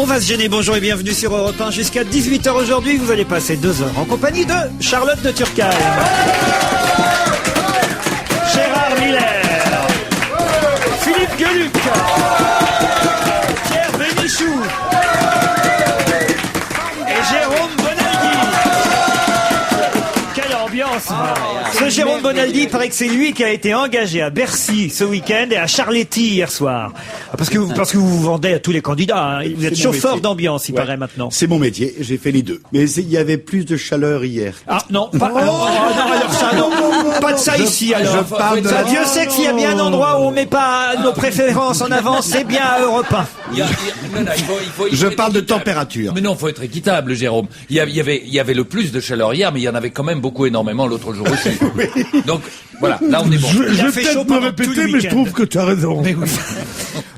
On va se gêner, bonjour et bienvenue sur Europe 1 jusqu'à 18h aujourd'hui. Vous allez passer 2 heures en compagnie de Charlotte de Turckheim, Gérard Miller, Philippe Gueluc, Pierre Bénichou et Jérôme Bonaldi. Quelle ambiance! Ce Jérôme Bonaldi, il paraît que c'est lui qui a été engagé à Bercy ce week-end et à Charletti hier soir. Parce que vous vous vendez à tous les candidats, hein. Vous êtes chauffeur d'ambiance, il paraît maintenant. C'est mon métier, j'ai fait les deux. Mais il y avait plus de chaleur hier. Ah non, pas, alors ça, non, pas de ça ici alors. Je parle de la... Dieu sait que s'il y a bien un endroit où on met pas nos préférences en avant, c'est bien à Europe 1. Je parle de température. Mais non, faut être équitable, Jérôme. Il y avait le plus de chaleur hier, mais il y en avait quand même énormément l'autre jour aussi. Donc voilà, là on est bon. Je vais peut-être me répéter, mais je trouve que tu as raison. Mais oui.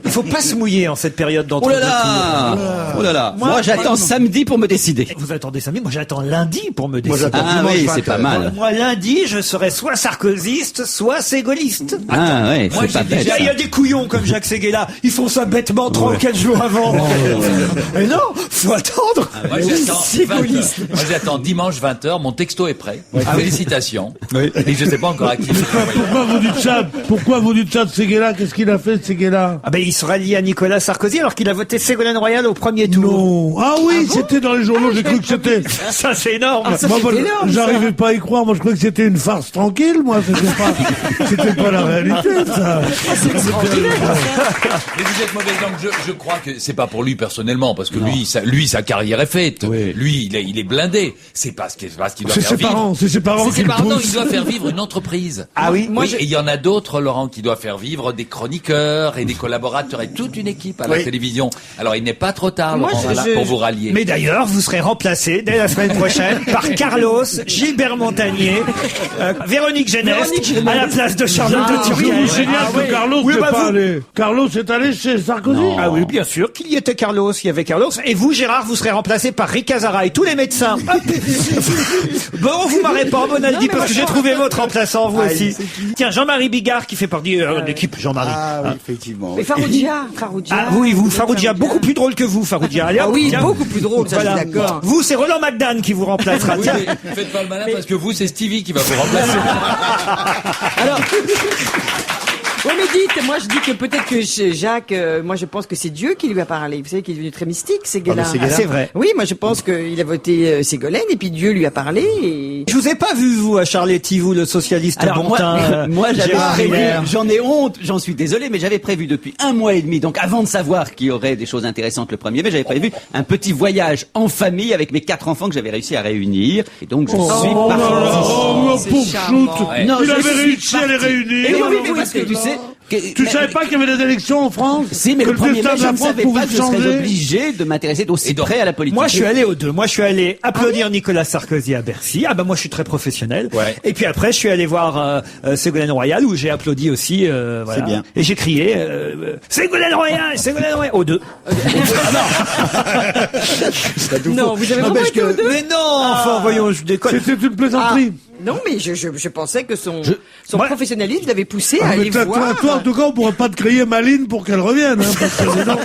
Il faut pas se mouiller en cette période d'entre-deux tours. Oh là là. Moi j'attends samedi pour me décider. Vous attendez samedi, moi j'attends lundi pour me décider. Ah oui, c'est pas mal. Moi lundi, je serai soit sarkozyste, soit ségoliste. Ah ouais, c'est pas bête. Il y a des couillons comme Jacques Séguéla, ils font ça bêtement 3-4 jours avant. Mais non, faut attendre. Moi j'attends dimanche 20h, mon texto est prêt. Félicitations. Et je sais pas encore à qui. Pourquoi vous dites ça? Pourquoi vous dites ça de Séguéla? Qu'est-ce qu'il a fait de Séguéla? Ah ben il se rallie à Nicolas Sarkozy alors qu'il a voté Ségolène Royal au premier tour. Non. Ah oui, c'était dans les journaux, j'ai cru que c'était... Ça c'est énorme. J'arrivais pas à y croire, moi je croyais que c'était une farce tranquille, moi, c'était pas la réalité, ça. Mais vous êtes mauvais langue, je crois que c'est pas pour lui personnellement, parce que lui sa carrière est faite. Oui. Lui, il est blindé. C'est pas ce qu'il doit faire vivre. C'est ses parents qui le poussent. Non, il doit faire vivre une entreprise. Ah oui? Et il y en a d'autres, Laurent, qui doivent faire vivre des chroniqueurs et des collaborateurs et toute une équipe à la télévision. Alors il n'est pas trop tard, Laurent, pour vous rallier. Mais d'ailleurs, vous serez remplacé dès la semaine prochaine par Carlos, Gilbert Montagnier, Véronique Genest à la place de Charlotte de Turckheim. Je vous signale que Carlos n'est pas allé. Carlos est allé chez Sarkozy. Ah oui, bien sûr qu'il y était Carlos, il y avait Carlos. Et vous, Gérard, vous serez remplacé par Rick Azaray, tous les médecins. Bon, vous m'arrêtez pas, Bonaldi, parce que j'ai trouvé votre remplaçant, vous aussi. Tiens, Jean-Marie Bigard qui fait partie de l'équipe Jean-Marie. Ah oui, effectivement. Mais Faroudia. Ah oui, vous, Faroudia, beaucoup plus drôle que vous, Faroudia. Allez, oui, beaucoup plus drôle, ça, voilà. je suis d'accord. Vous, c'est Roland McDan qui vous remplacera. Oui, mais faites pas le malin parce que vous, c'est Stevie qui va vous remplacer. Alors... Oui, mais dites, moi je dis que peut-être que Jacques, moi je pense que c'est Dieu qui lui a parlé. Vous savez qu'il est devenu très mystique, Séguéla. C'est vrai. Oui, moi je pense qu'il a voté Ségolène et puis Dieu lui a parlé. Et... Je vous ai pas vu, vous, à Charletti, vous, le socialiste Alors bontin. moi j'avais prévu, Miller. j'en ai honte, j'en suis désolé, mais j'avais prévu depuis 1 mois et demi, donc avant de savoir qu'il y aurait des choses intéressantes le 1er mai, j'avais prévu un petit voyage en famille avec mes 4 enfants que j'avais réussi à réunir. Et donc je suis parti. Oh, pauvre choute. Non, Il je avait suis réussi à les réunir. Et oui, mais parce que tu sais... Tu savais pas qu'il y avait des élections en France? Si, mais que le 1er mai, destin de je la ne France savais pas pouvait que je serais changer. obligé de m'intéresser d'aussi près à la politique. Moi, je suis allé aux deux. Moi, je suis allé applaudir Nicolas Sarkozy à Bercy. Ah ben, moi, je suis très professionnel. Ouais. Et puis après, je suis allé voir Ségolène Royal où j'ai applaudi aussi. Voilà. C'est bien. Et j'ai crié Ségolène Royal, Ségolène Royal aux deux. Non, vous avez vraiment été aux deux. Mais non, enfin, voyons, je déconne. C'était une plaisanterie. Non, mais je pensais que son Moi- professionnalisme l'avait poussé à Ah, aller mais voir. toi, en tout cas, on pourrait pas te crier Maline pour qu'elle revienne, hein, parce que sinon...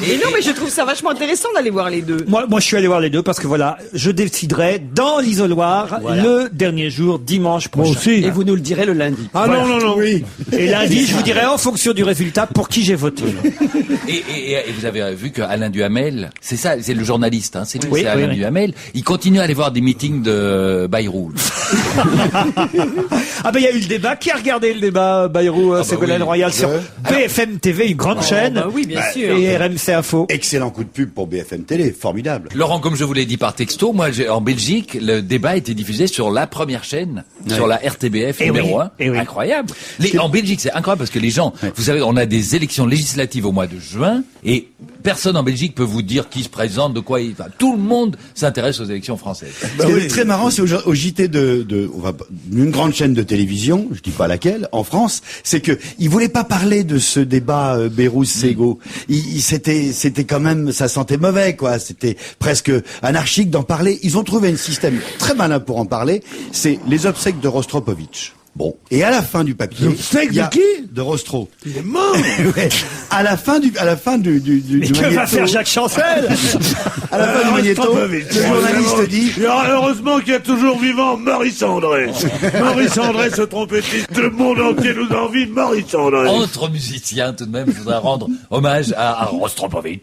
Et non, mais je trouve ça vachement intéressant d'aller voir les deux. Moi, je suis allé voir les deux parce que voilà, je déciderai dans l'isoloir le dernier jour, dimanche Moi prochain. aussi. Et vous nous le direz le lundi. Ah Voilà. non. Oui. Et lundi, je vous dirai en fonction du résultat pour qui j'ai voté. Et vous avez vu que Alain Duhamel, c'est ça, c'est le journaliste, hein, c'est lui, Oui, c'est Alain oui. Duhamel. Il continue à aller voir des meetings de Bayrou. Ah ben il y a eu le débat. Qui a regardé le débat Bayrou Ségolène oui. Royal sur BFM TV, une grande chaîne. bah oui, bien sûr. Et RMC Info. Excellent coup de pub pour BFM Télé, formidable. Laurent, comme je vous l'ai dit par texto, moi, en Belgique, le débat a été diffusé sur la première chaîne, sur la RTBF Eh numéro oui, 1. eh oui. Incroyable. En Belgique, c'est incroyable parce que les gens, vous savez, on a des élections législatives au mois de juin et personne en Belgique peut vous dire qui se présente, de quoi il... Enfin, tout le monde s'intéresse aux élections françaises. Ce qui est très marrant, c'est au JT d'une grande chaîne de télévision, je dis pas laquelle, en France, c'est que ils voulaient pas parler de ce débat Bayrou-Ségo. C'était quand même, ça sentait mauvais, quoi. C'était presque anarchique d'en parler. Ils ont trouvé un système très malin pour en parler. C'est les obsèques de Rostropovitch. Bon. Et à la fin du papier. Le steak il y a- de qui? De Rostro. Il est mort. Ouais. À la fin du Mais que va magnéto- faire Jacques Chancel? À la fin du magnéto, le journaliste dit, Et heureusement qu'il y a toujours vivant Maurice André. Maurice André, ce trompettiste, le monde entier nous envie, Maurice André. Entre musiciens, tout de même, je voudrais rendre hommage à Rostropovitch.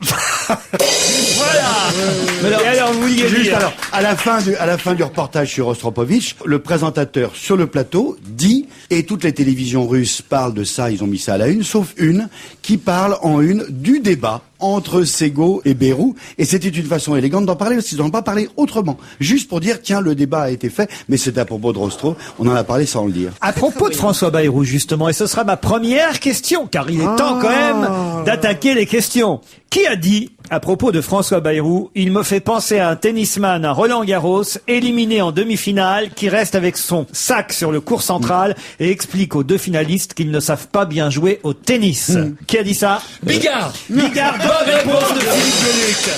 Et alors, vous vouliez juste dire? alors, à la fin du reportage sur Rostropovitch, le présentateur sur le plateau dit, et toutes les télévisions russes parlent de ça, ils ont mis ça à la une, sauf une, qui parle en une du débat entre Sego et Bayrou, et c'était une façon élégante d'en parler, parce qu'ils n'en ont pas parlé autrement. Juste pour dire, tiens, le débat a été fait, mais c'est à propos de Rostro, on en a parlé sans le dire. À propos de François Bayrou, justement, et ce sera ma première question, car il est temps quand même d'attaquer les questions. Qui a dit, à propos de François Bayrou, il me fait penser à un tennisman à Roland Garros, éliminé en demi-finale, qui reste avec son sac sur le court central et explique aux deux finalistes qu'ils ne savent pas bien jouer au tennis. Qui a dit ça? Bigard! Bigard, bonne réponse de Philippe Gueluc.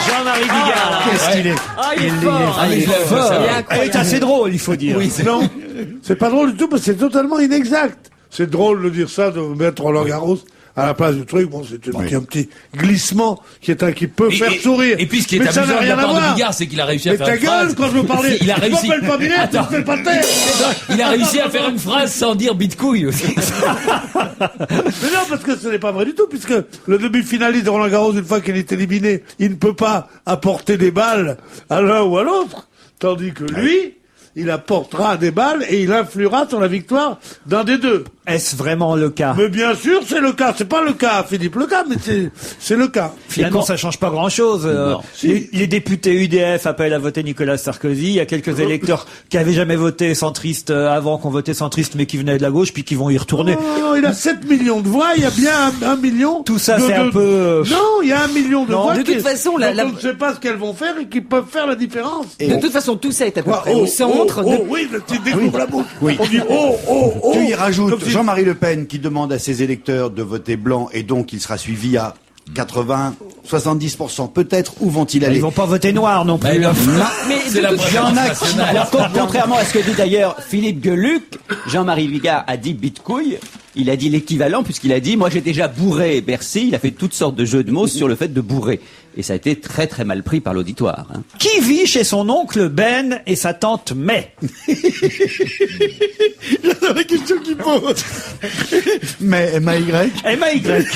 Jean-Marie Bigard. Qu'est-ce qu'il est Ah, il est fort. Ah, il est fort. Elle est assez drôle, il faut dire. Oui, c'est Non, c'est pas drôle du tout, parce que c'est totalement inexact. C'est drôle de dire ça, de mettre Roland Garros à la place du truc. Bon, c'est un petit glissement qui peut faire sourire. Et puis ce qui est Mais ça amusant n'a de la rien à part de voir. Bigard, c'est qu'il a réussi à Mais faire ta une phrase. gueule, quand je veux parler, Il a je réussi. m'appelle pas Binaire, tu Attends. m'appelles pas terre. Il a réussi à faire une phrase sans dire bite couille aussi. Mais non, parce que ce n'est pas vrai du tout, puisque le demi-finaliste de Roland Garros, une fois qu'il est éliminé, il ne peut pas apporter des balles à l'un ou à l'autre, tandis que lui, il apportera des balles et il influera sur la victoire d'un des deux. Est-ce vraiment le cas? Mais bien sûr, c'est le cas. C'est pas le cas, Philippe, le cas, mais c'est le cas. Finalement, ça change pas grand-chose. Les députés UDF appellent à voter Nicolas Sarkozy. Il y a quelques électeurs qui avaient jamais voté centriste avant, qu'on votait centriste, mais qui venaient de la gauche, puis qui vont y retourner. Non, il a 7 millions de voix, il y a bien un million. Tout ça, c'est un peu... Non, il y a 1 million de Non, voix. de toute façon, dont on ne sait pas ce qu'elles vont faire et qui peuvent faire la différence. De toute façon, tout ça est à peu près Oh, au centre. oh, oui, tu découvres la bouche. Oui. On dit oh. Tu y rajoutes Comme si- Jean-Marie Le Pen qui demande à ses électeurs de voter blanc et donc il sera suivi à 80, 70% peut-être. Où vont-ils aller? Ils vont pas voter noir non plus. Mais Mais c'est la de- préférence il y en a nationale. Alors, contrairement à ce que dit d'ailleurs Philippe Gueluc, Jean-Marie Bigard a dit bitcouille. Il a dit l'équivalent puisqu'il a dit, moi j'ai déjà bourré Bercy. Il a fait toutes sortes de jeux de mots sur le fait de bourrer. Et ça a été très très mal pris par l'auditoire. Hein. Qui vit chez son oncle Ben et sa tante May? J'adore la question qu'il pose. Mais M-A-Y. M-A-Y.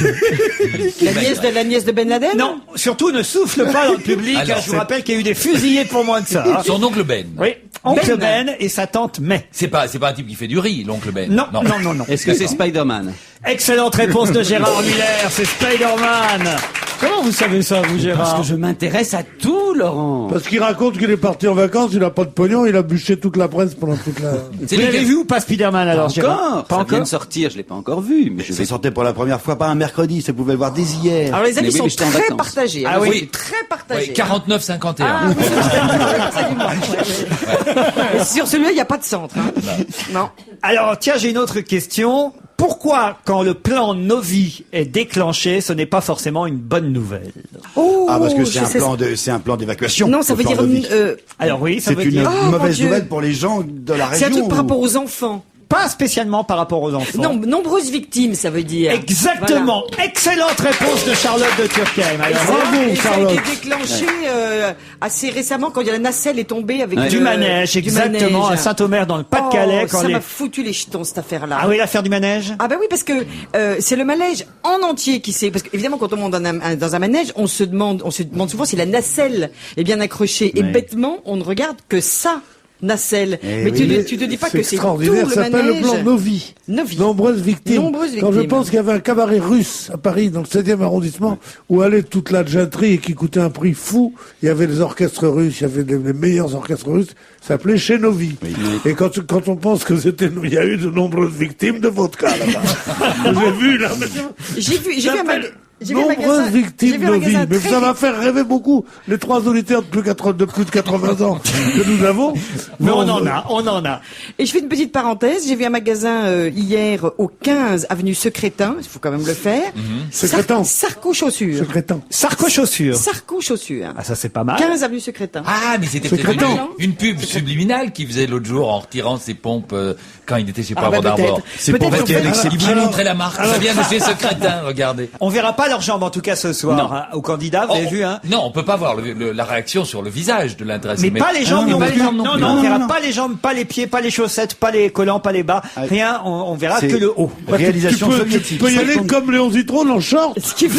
La nièce de Ben Laden? Non, surtout ne souffle pas dans le public. Alors, Je vous rappelle qu'il y a eu des fusillés pour moins de ça. hein. Son oncle Ben. Oui, oncle Ben. Ben et sa tante May. C'est pas un type qui fait du riz, l'oncle Ben. Non, non, non, non. Est-ce que c'est Spider-Man? Excellente réponse de Gérard Miller, c'est Spider-Man. Comment vous savez ça, vous, Parce Gérard? que je m'intéresse à tout, Laurent. Parce qu'il raconte qu'il est parti en vacances, il a pas de pognon, il a bûché toute la presse pendant toute la... C'est Vous lui l'avez qui- vu ou pas, Spider-Man, alors, Gérard? Encore? Pas Ça vient encore. de sortir, je l'ai pas encore vu, mais je Ça vais... sortait pour la première fois, pas un mercredi, ça pouvait le voir dès hier. Alors les avis Mais oui, sont mais j'étais en très vacances. partagés. Ah hein. oui. C'est très partagés. Ouais, 49-51. Ah, oui, absolument. Ouais. Et sur celui-là, il n'y a pas de centre. Hein. Non. Alors, tiens, j'ai une autre question. Pourquoi, quand le plan Novi est déclenché, ce n'est pas forcément une bonne nouvelle? Oh, Ah, parce que je sais- c'est un plan d'évacuation. Non, ça le veut plan dire... Novi. Alors oui, ça C'est veut une dire... Oh, mon mauvaise Dieu. nouvelle pour les gens de la C'est région. un truc par ou- rapport aux enfants. Pas spécialement par rapport aux enfants. Non, nombreuses victimes, ça veut dire. Exactement. Excellente réponse de Charlotte de Turckheim. Voilà. Alors, Et Bravo, ça a Charlotte. été déclenché assez récemment quand il y a la nacelle est tombée avec Ouais. du manège, du exactement, manège. à Saint-Omer dans le Pas-de-Calais. Oh, quand ça les... m'a foutu les jetons cette affaire-là. Ah oui, l'affaire du manège? Ah bah oui, parce que c'est le manège en entier qui s'est... Parce qu'évidemment, quand on monte dans un manège, on se demande souvent si la nacelle est bien accrochée. Et Ouais. bêtement, on ne regarde que ça, nacelle. Eh Mais oui. tu te dis pas que c'est tout extraordinaire, le ça s'appelle le manège. plan Novi. Novi. Nombreuses victimes. Nombreuses Quand je victimes. pense qu'il y avait un cabaret russe à Paris, dans le 7e arrondissement, où allait toute la gentry et qui coûtait un prix fou. Il y avait les orchestres russes, il y avait les meilleurs orchestres russes. Ça s'appelait chez Novi. Et quand on pense que il y a eu de nombreuses victimes de vodka là-bas. J'ai vu là. J'ai vu un J'ai vu un nombreuses magasin- j'ai victimes vu un de vie. magasin Mais très ça va faire rêver beaucoup les 3 auditeurs de plus de 80 ans que nous avons. Mais on Vont- en a. Et je fais une petite parenthèse. J'ai vu un magasin hier au 15 avenue Secrétin. Il faut quand même le faire. Secrétin. Sarco Chaussures. Secrétin. Sarco chaussures. Sarco Chaussures. Ah, ça c'est pas mal. 15 avenue Secrétin. Ah, mais c'était Secrétaire. peut-être une pub subliminale qu'il faisait l'autre jour en retirant ses pompes quand il était chez Poivre bah, d'Arbor. peut-être. C'est Peut-être pour qu'en voter fait- avec ses Il voulait montrer la marque. Ça vient de chez Secrétin, regardez. On verra pas leurs jambes en tout cas ce soir hein, au candidat, vous avez vu hein. Non, on peut pas voir la réaction sur le visage de l'intéressé. Mais pas les jambes non pas plus. les jambes non Non, plus. non, on Non, verra non, pas les jambes, pas les pieds, pas les chaussettes, pas les collants, pas les bas. Rien, on verra C'est que le haut. Réalisation Tu soviétique. peux y aller comme Léon Zitrone en short. Ce qui était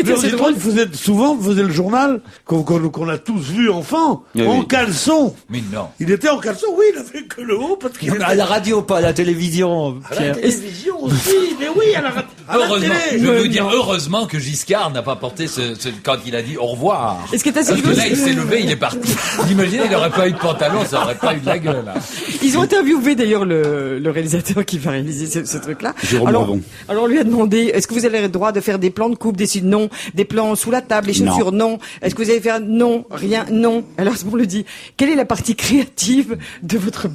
Léon assez drôle. Zitrone faisait le journal qu'on a tous vu enfant, Oui, en oui. caleçon. Mais non. Il était en caleçon, oui, il avait que le haut parce qu'il était À la radio, pas à la télévision. à la Pierre. télévision aussi. Mais oui, à la Heureusement, télé. je veux dire heureusement que Giscard n'a pas porté quand il a dit au revoir. Et ce qui est assez Parce que drôle, là, il s'est levé, il est parti. Vous imaginez, il n'aurait pas eu de pantalon, ça aurait pas eu de la gueule. Hein. ils ont interviewé d'ailleurs le réalisateur qui va réaliser ce truc-là. Jérôme Alors, Ravon. alors on lui a demandé, est-ce que vous avez le droit de faire des plans de coupe, non, des plans sous la table, les chaussures, non. Est-ce que vous allez faire non, rien, non. Alors on lui dit, quelle est la partie créative de votre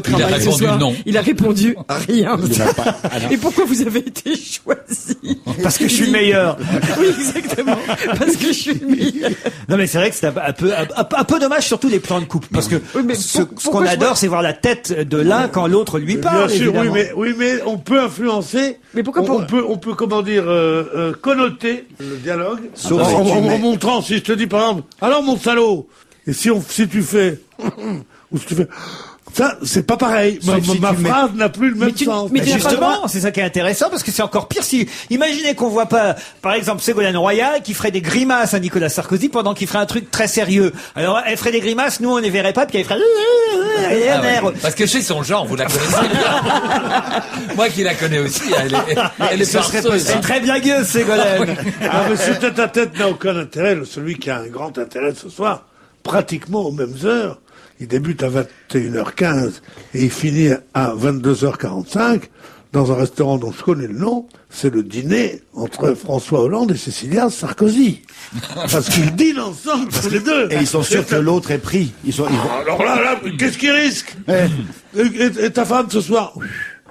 travail ce répondu soir? non. Il a répondu rien. Il n'a pas- ah non. Et pourquoi vous avez été choisi? Parce que je suis Il le dit- meilleur. Oui, exactement. Parce que je suis le meilleur. Non mais c'est vrai que c'est un peu dommage, surtout les plans de coupe, parce que Oui, mais ce pourquoi qu'on je adore, vois- c'est voir la tête de l'un quand l'autre lui parle. Bien sûr, évidemment. oui, mais on peut influencer. Mais pourquoi on peut comment dire connoter le dialogue Sauf en, si tu en mets- montrant. Si je te dis par exemple, alors mon salaud, et si tu fais ou si tu fais ça, c'est pas pareil. Ma Sauf si tu mets- phrase n'a plus le même sens. mais tu n'as pas le Justement, c'est ça qui est intéressant, parce que c'est encore pire si, imaginez qu'on voit pas, par exemple, Ségolène Royal, qui ferait des grimaces à Nicolas Sarkozy pendant qu'il ferait un truc très sérieux. Alors, elle ferait des grimaces, nous, on les verrait pas, puis elle ferait, et Ah elle ouais. mère. Parce que chez son genre, vous la connaissez bien. Moi qui la connais aussi, elle est farceuse. C'est très blagueuse, Ségolène. Ah, mais ce tête-à-tête n'a aucun intérêt. Celui qui a un grand intérêt ce soir, pratiquement aux mêmes heures, il débute à 21h15 et il finit à 22h45 dans un restaurant dont je connais le nom. C'est le dîner entre François Hollande et Cécilia Sarkozy. Parce qu'ils dînent ensemble tous les deux. Et ils sont sûrs que l'autre est pris. Ils vont- Alors là, qu'est-ce qu'ils risquent et ta femme ce soir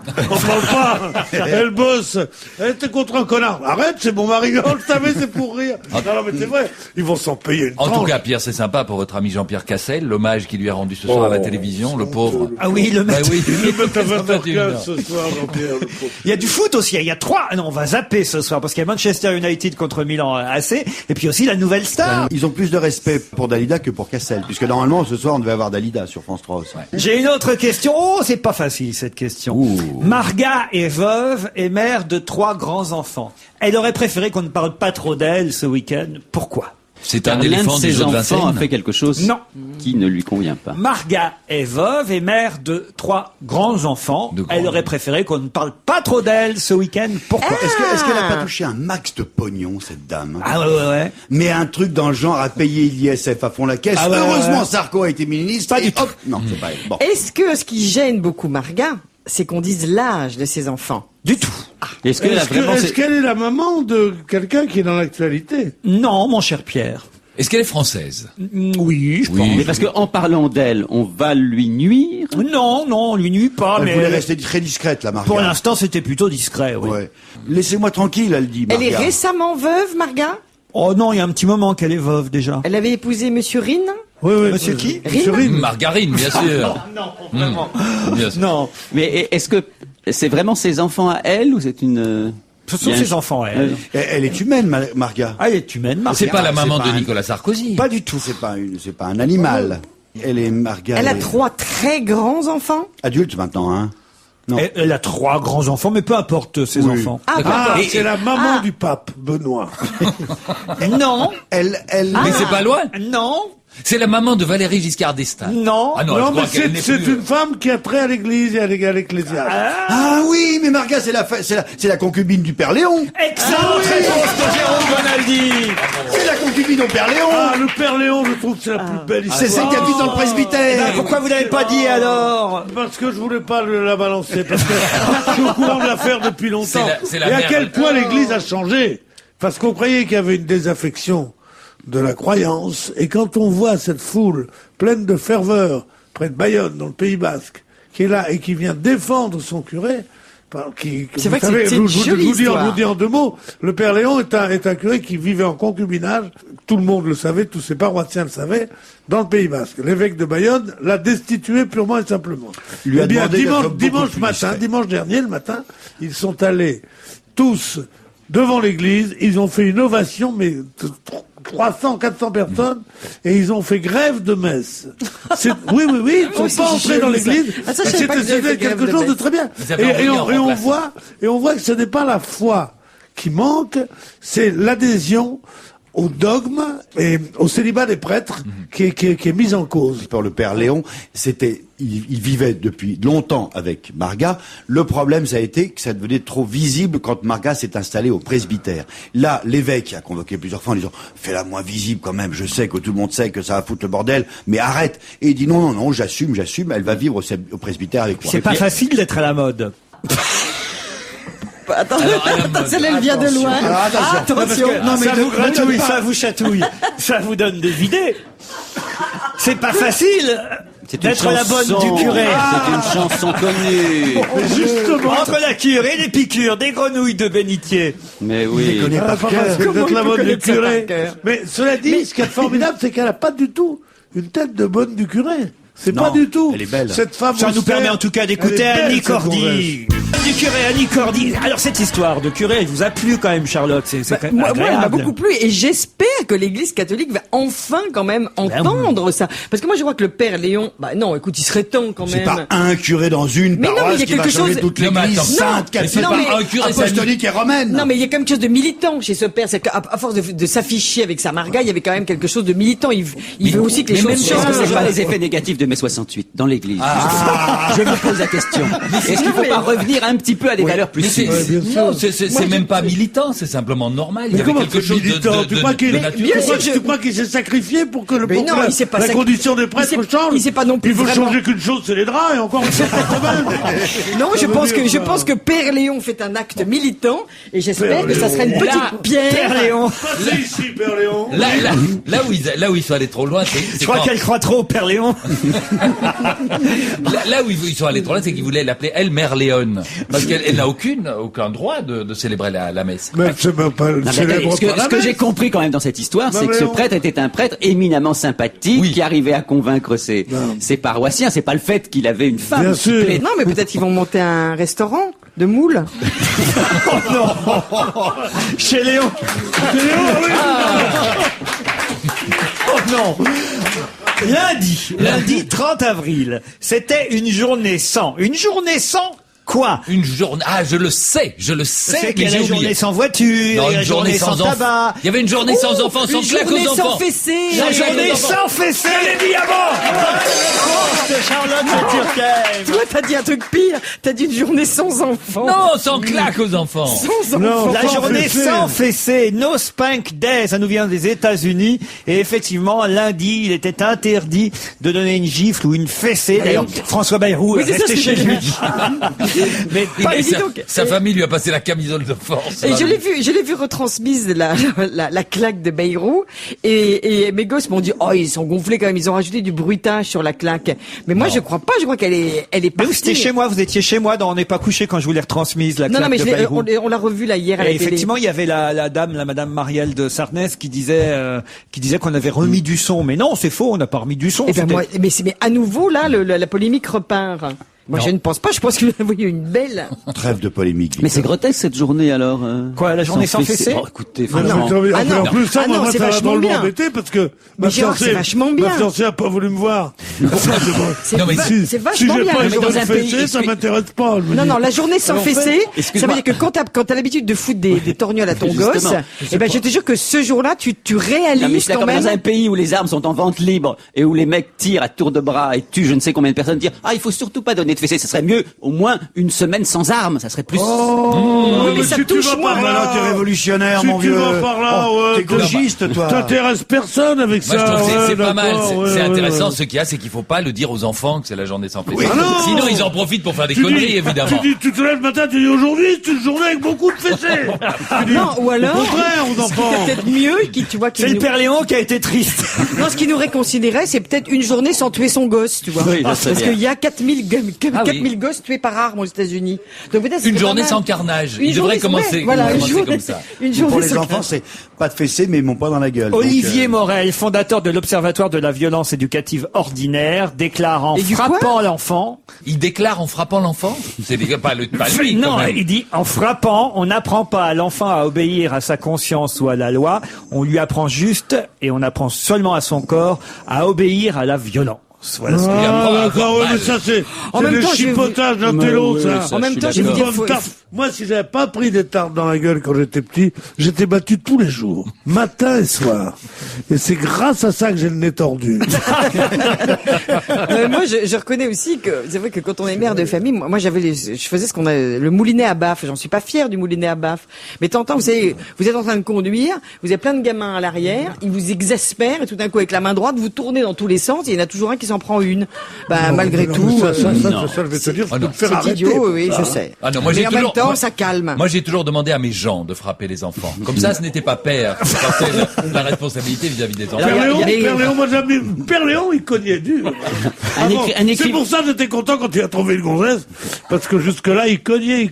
on parle pas, elle bosse, elle était contre un connard. Arrête, c'est mon mari, on le savait, c'est pour rire. Non, mais c'est vrai, ils vont s'en payer une En tout tranche. cas, Pierre, c'est sympa pour votre ami Jean-Pierre Cassel, l'hommage qu'il lui a rendu ce soir à la télévision, le pauvre. Ah oui, le Bah mec. oui. Il le met à 20h15 21h. ce soir, Jean-Pierre. le pauvre. Il y a du foot aussi. Il y a trois. Non, on va zapper ce soir parce qu'il y a Manchester United contre Milan AC. Et puis aussi la nouvelle star. Ils ont plus de respect pour Dalida que pour Cassel, puisque normalement ce soir on devait avoir Dalida sur France 3 aussi. J'ai une autre question. Oh, c'est pas facile cette question. Marga est veuve et mère de 3 grands-enfants. Elle aurait préféré qu'on ne parle pas trop d'elle ce week-end. Pourquoi? C'est un Car l'un de éléphant du ses jeu de enfants a Vincennes. fait quelque chose Non. qui ne lui convient pas. Marga est veuve et mère de 3 grands-enfants. De grands- Elle aurait préféré qu'on ne parle pas trop d'elle ce week-end. Pourquoi? Est-ce qu'elle a pas touché un max de pognon, cette dame? Ah ouais. Mais un truc dans le genre à payer l'ISF à fond la caisse. Ah ouais, Heureusement, ouais. Sarko a été ministre. Pas et du tout. hop, non, c'est pas elle. Bon. Est-ce que ce qui gêne beaucoup Marga, c'est qu'on dise l'âge de ses enfants? Du tout. Est-ce qu'elle a vraiment... Est-ce qu'elle est la maman de quelqu'un qui est dans l'actualité? Non, mon cher Pierre. Est-ce qu'elle est française? Oui, je Oui. pense. Mais parce qu'en parlant d'elle, on va lui nuire. Non, on lui nuit pas, Elle mais voulait rester très discrète, la Marga. pour l'instant, c'était plutôt discret, oui. Ouais. Laissez-moi tranquille, elle dit. Elle est Marga. récemment veuve, Marga? Oh non, il y a un petit moment qu'elle est veuve déjà. Elle avait épousé Monsieur Rine? Oui, Monsieur qui? Monsieur Rine. Margarine, bien sûr. Non, vraiment. Bien sûr. Non, Mais est-ce que c'est vraiment ses enfants à elle ou c'est une... ce sont Il y a ses un- enfants, elle. Elle est humaine, Marga. Ah, elle est humaine, Marga. C'est pas la maman c'est de pas un- Nicolas Sarkozy. Pas du tout. C'est pas un animal. Elle est Marga. Elle a est 3 très grands enfants? adulte maintenant, hein. Non. Elle a 3 grands-enfants, mais peu importe ses Oui. enfants. Ah, Et- c'est la maman du pape, Benoît. Non, Elle. Mais c'est pas loin. non. C'est la maman de Valéry Giscard d'Estaing. Non. Ah non, Non, je crois mais qu'elle n'est c'est plus- une femme qui a trait à l'église et à l'ecclésiaste. Ah oui, mais Marga, c'est la concubine du père Léon. Excellente réponse de Jérôme Bonaldi. C'est la concubine au père Léon. Ah, le père Léon, je trouve que c'est la plus belle C'est histoire. celle qui habite dans le presbytère. Pourquoi vous l'avez pas dit alors? Parce que je voulais pas la balancer, parce que je suis au courant de l'affaire depuis longtemps. C'est la Et à mère. quel point l'église a changé. Parce qu'on croyait qu'il y avait une désaffection de la croyance, et quand on voit cette foule pleine de ferveur, près de Bayonne, dans le Pays Basque, qui est là et qui vient défendre son curé, C'est vrai que c'est une jolie histoire. je vous dis en 2 mots, le père Léon est un curé qui vivait en concubinage, tout le monde le savait, tous ses paroissiens le savaient, dans le Pays Basque. L'évêque de Bayonne l'a destitué purement et simplement. Lui a Eh bien, demandé d'être beaucoup dimanche plus matin, discret. dimanche dernier, le matin, ils sont allés tous devant l'église, ils ont fait une ovation, mais 300, 400 personnes, et ils ont fait grève de messe. Oui, ils ne sont c'est pas entrés dans joli, ça. l'église. Ah, ça, je savais pas qu'ils avaient fait grève quelque de chose de messe. très bien. Ils avaient envoyé en remplaçant. On voit que ce n'est pas la foi qui manque, c'est l'adhésion au dogme et au célibat des prêtres qui est mise en cause. Pour le père Léon, il vivait depuis longtemps avec Marga. Le problème, ça a été que ça devenait trop visible quand Marga s'est installée au presbytère. Là, l'évêque a convoqué plusieurs fois en disant, fais-la moins visible quand même, je sais que tout le monde sait que ça va foutre le bordel, mais arrête. Et il dit, non, j'assume, elle va vivre au presbytère avec moi. C'est pas facile d'être à la mode. Attends, Alors, à la mode. celle-là, elle vient de loin. Alors, attention. Attention. Non, mais ça vous gratouille, ça vous chatouille, ça vous donne des idées. C'est pas facile C'est une d'être à la bonne chanson. du curé. C'est une chanson connue. Justement. Entre la cure et les piqûres, des grenouilles de bénitier. Mais oui. Ah, pas parce que Comment d'être il la peut bonne du connaître ça curé. par cœur? Mais cela dit, ce qui est formidable, c'est qu'elle n'a pas du tout une tête de bonne du curé. C'est Non, pas du tout. elle est belle. Cette femme Ça nous austère, permet en tout cas d'écouter elle est belle, Annie cette gonzesse. Cordy. Du curé Annie Cordy. Alors cette histoire de curé, elle vous a plu quand même, Charlotte. C'est quand même Moi, elle m'a agréable. beaucoup plu et j'espère que l'Église catholique va enfin quand même entendre ça. Parce que moi, je crois que le père Léon, non, écoute, il serait temps quand C'est même. pas un curé dans une Mais non, mais paroisse il y a qui va quelque changer chose- toute Non, mais l'église attends. sainte, Mais c'est catholique, pas un curé, c'est apostolique et romaine. Non, mais il y a quand même quelque chose de militant chez ce père. C'est qu'à force de s'afficher avec sa marga, il y avait quand même quelque chose de militant. Il veut aussi que les Mais choses est-ce que c'est changent. pas les effets négatifs de mai 68 dans l'église? Je me pose la question. Est-ce qu'il ne faut pas revenir un petit peu à des valeurs plus Mais c'est- simples? non, c'est même pas militant, c'est simplement normal. Il y Mais avait comment quelque c'est chose militant? Tu crois qu'il de est- naturel. bien sûr, tu crois qu'il s'est sacrifié pour que Mais non, il s'est pas la sacri- condition des il prêtres s'est- change? il s'est pas non plus Il veut vraiment- changer qu'une chose, c'est les draps, et encore une fois, quand même. Non, je Ça veut pense dire que quoi Père Léon fait un acte militant et j'espère Père que ça Léon. sera une petite Là, pierre. Père Léon. Passez ici, Père Léon. Là où ils sont allés trop loin, Je crois qu'elle croit trop au Père Léon. là où ils sont allés trop loin, c'est qu'ils voulaient l'appeler elle Mère Léon, parce qu'elle n'a aucun droit de célébrer la messe. Mais c'est même pas le Non, mais célèbre attendez, ce par la que j'ai messe. compris quand même dans cette histoire, c'est que ce Léon. prêtre était un prêtre éminemment sympathique Oui. qui arrivait à convaincre ses paroissiens. C'est pas le fait qu'il avait une femme Bien qui sûr. plaît. Non, mais peut-être qu'ils vont monter un restaurant de moules. Chez Léon. Oh non. Lundi 30 avril, c'était une journée sans. Une journée sans quoi? Une journée. Ah, je le sais. C'est Mais qu'il y a j'ai la oublié. journée sans voiture, Non, il y a la journée sans enfants. tabac. Il y avait une journée sans enfants, sans Une claque journée aux sans enfants. fessée. La Sans journée claque aux enfants. sans fessée, les diamants. De Charlotte de Turckheim. Toi, t'as dit un truc pire. T'as dit une journée sans enfants. Non, sans claque aux enfants. Sans Non, enfants. La Sans journée fessée. sans fessée, no spank day, ça nous vient des États-Unis. Et effectivement, lundi, il était interdit de donner une gifle ou une fessée. D'ailleurs, François Bayrou Oui, est c'est ça, resté c'est chez lui. Mais pas Et dis donc, sa famille lui a passé la camisole de force. Et je l'ai vu retransmise la claque de Bayrou et mes gosses m'ont dit ils sont gonflés quand même, ils ont rajouté du bruitage sur la claque. Mais moi je crois pas, je crois qu'elle est Mais partie. vous, c'était chez moi, vous étiez chez moi dans On n'est pas couché quand je vous l'ai retransmise, la Non claque mais de Bayrou. on l'a revu là hier à la Et télé. effectivement, il y avait la madame Marielle de Sarnez qui disait qu'on avait remis du son. Mais non, c'est faux, on n'a pas remis du son. Eh ben C'était- moi, mais à nouveau là la polémique repart. Moi, Non. je ne pense pas. Je pense que vous avez une belle. Trêve de polémique. Mais c'est grotesque cette journée alors. Quoi, la journée sans fessée? Oh, écoutez, Ah non. franchement. Ah non. En plus, ça, Ah non, moi, c'est ça va vachement drôlement bien. embêter parce que Mais Gérard, c'est vachement bien. ma fiancée a pas voulu me voir. C'est Non, mais Si, c'est si vachement j'ai bien. pas mais les dans journées un pays, fessées, ça m'intéresse pas. je me Non, dis. non, la journée sans Alors, en fait, fessée, ça excuse-moi. veut dire que quand t'as l'habitude de foutre des torgnoles à ton Justement, gosse, eh ben, je te jure que ce jour-là, tu Non, mais je réalises suis quand d'accord, mais même. dans un pays où les armes sont en vente libre et où les mecs tirent à tour de bras et tuent je ne sais combien de personnes, dire il faut surtout pas donner de fessée, ça serait mieux au moins une semaine sans armes, ça serait plus. Oh, mais ça si tu touche vas moins. par Là, t'es révolutionnaire, si mon tu vieux. vas par là, Oh, ouais, t'es gauchiste, toi. T'intéresses personne avec Moi, ça. je trouve que ouais, c'est pas mal, d'accord, c'est ouais, intéressant. ouais. Ce qu'il y a, c'est qu'il faut pas le dire aux enfants que c'est la journée sans fessée. Oui. Ah non. Sinon, ils en profitent pour faire des Tu conneries, dis- évidemment. Tu te lèves le matin, tu dis aujourd'hui, c'est une journée avec beaucoup de fessées. Tu dis, Non, ou alors. Au contraire, aux enfants. C'est peut-être mieux qui, tu vois, qui C'est le nous... père Léon qui a été triste. Non, ce qui nous réconcilierait, c'est peut-être une journée sans tuer son gosse, tu vois. Oui, ça Parce serait bien. qu'il y a 4000 Ah oui. 4000 gosses tués par arme aux États-Unis. Donc peut-être Une c'est journée pas mal. sans carnage. Une Il devrait journée, commencer, ouais, voilà, commencer une journée, comme ça. Une journée Pour les sans enfants, carnage. c'est pas de fessée, mais ils m'ont pas dans la gueule. Olivier Donc, Morel, fondateur de l'Observatoire de la violence éducative ordinaire, déclare en Et du frappant l'enfant. Il déclare en frappant l'enfant. C'est pas lui. Non, quand même. il dit en frappant, on n'apprend pas à l'enfant à obéir à sa conscience ou à la loi. On lui apprend juste, et on apprend seulement à son corps, à obéir à la violence. Voilà ce qu'il y a. Ah, pas d'accord, ouais, mal. mais ça, c'est même des temps, je vais vous- chipotages d'un télo, oui, ça. ça, En même je temps, suis je vais vous Une dire, bonne faut- taf. Moi, si j'avais pas pris des tartes dans la gueule quand j'étais petit, j'étais battu tous les jours, matin et soir. Et c'est grâce à ça que j'ai le nez tordu. Moi, je reconnais aussi que c'est vrai que quand on est mère de famille, moi je faisais ce qu'on a le moulinet à baffe. J'en suis pas fière du moulinet à baffe. Mais t'entends, vous savez, vous êtes en train de conduire, vous avez plein de gamins à l'arrière, ils vous exaspèrent et tout d'un coup avec la main droite vous tournez dans tous les sens. Et il y en a toujours un qui s'en prend une. Bah malgré Non, tout, mais ça, non. je vais te dire, Ah faut non. te faire c'est arrêter. idiot, oui, ça. je sais. Ah non, moi, mais j'ai en toujours, même temps, moi- ça calme. Moi, j'ai toujours demandé à mes gens de frapper les enfants. Comme ça, ce n'était pas père qui portait la responsabilité vis-à-vis des enfants. Alors, Père Léon, il y a- Père Léon, moi jamais. Père Léon, il cognait dur. Ah bon, un écrit- C'est pour ça que j'étais content quand il a trouvé une gonzesse, parce que jusque-là, il cognait.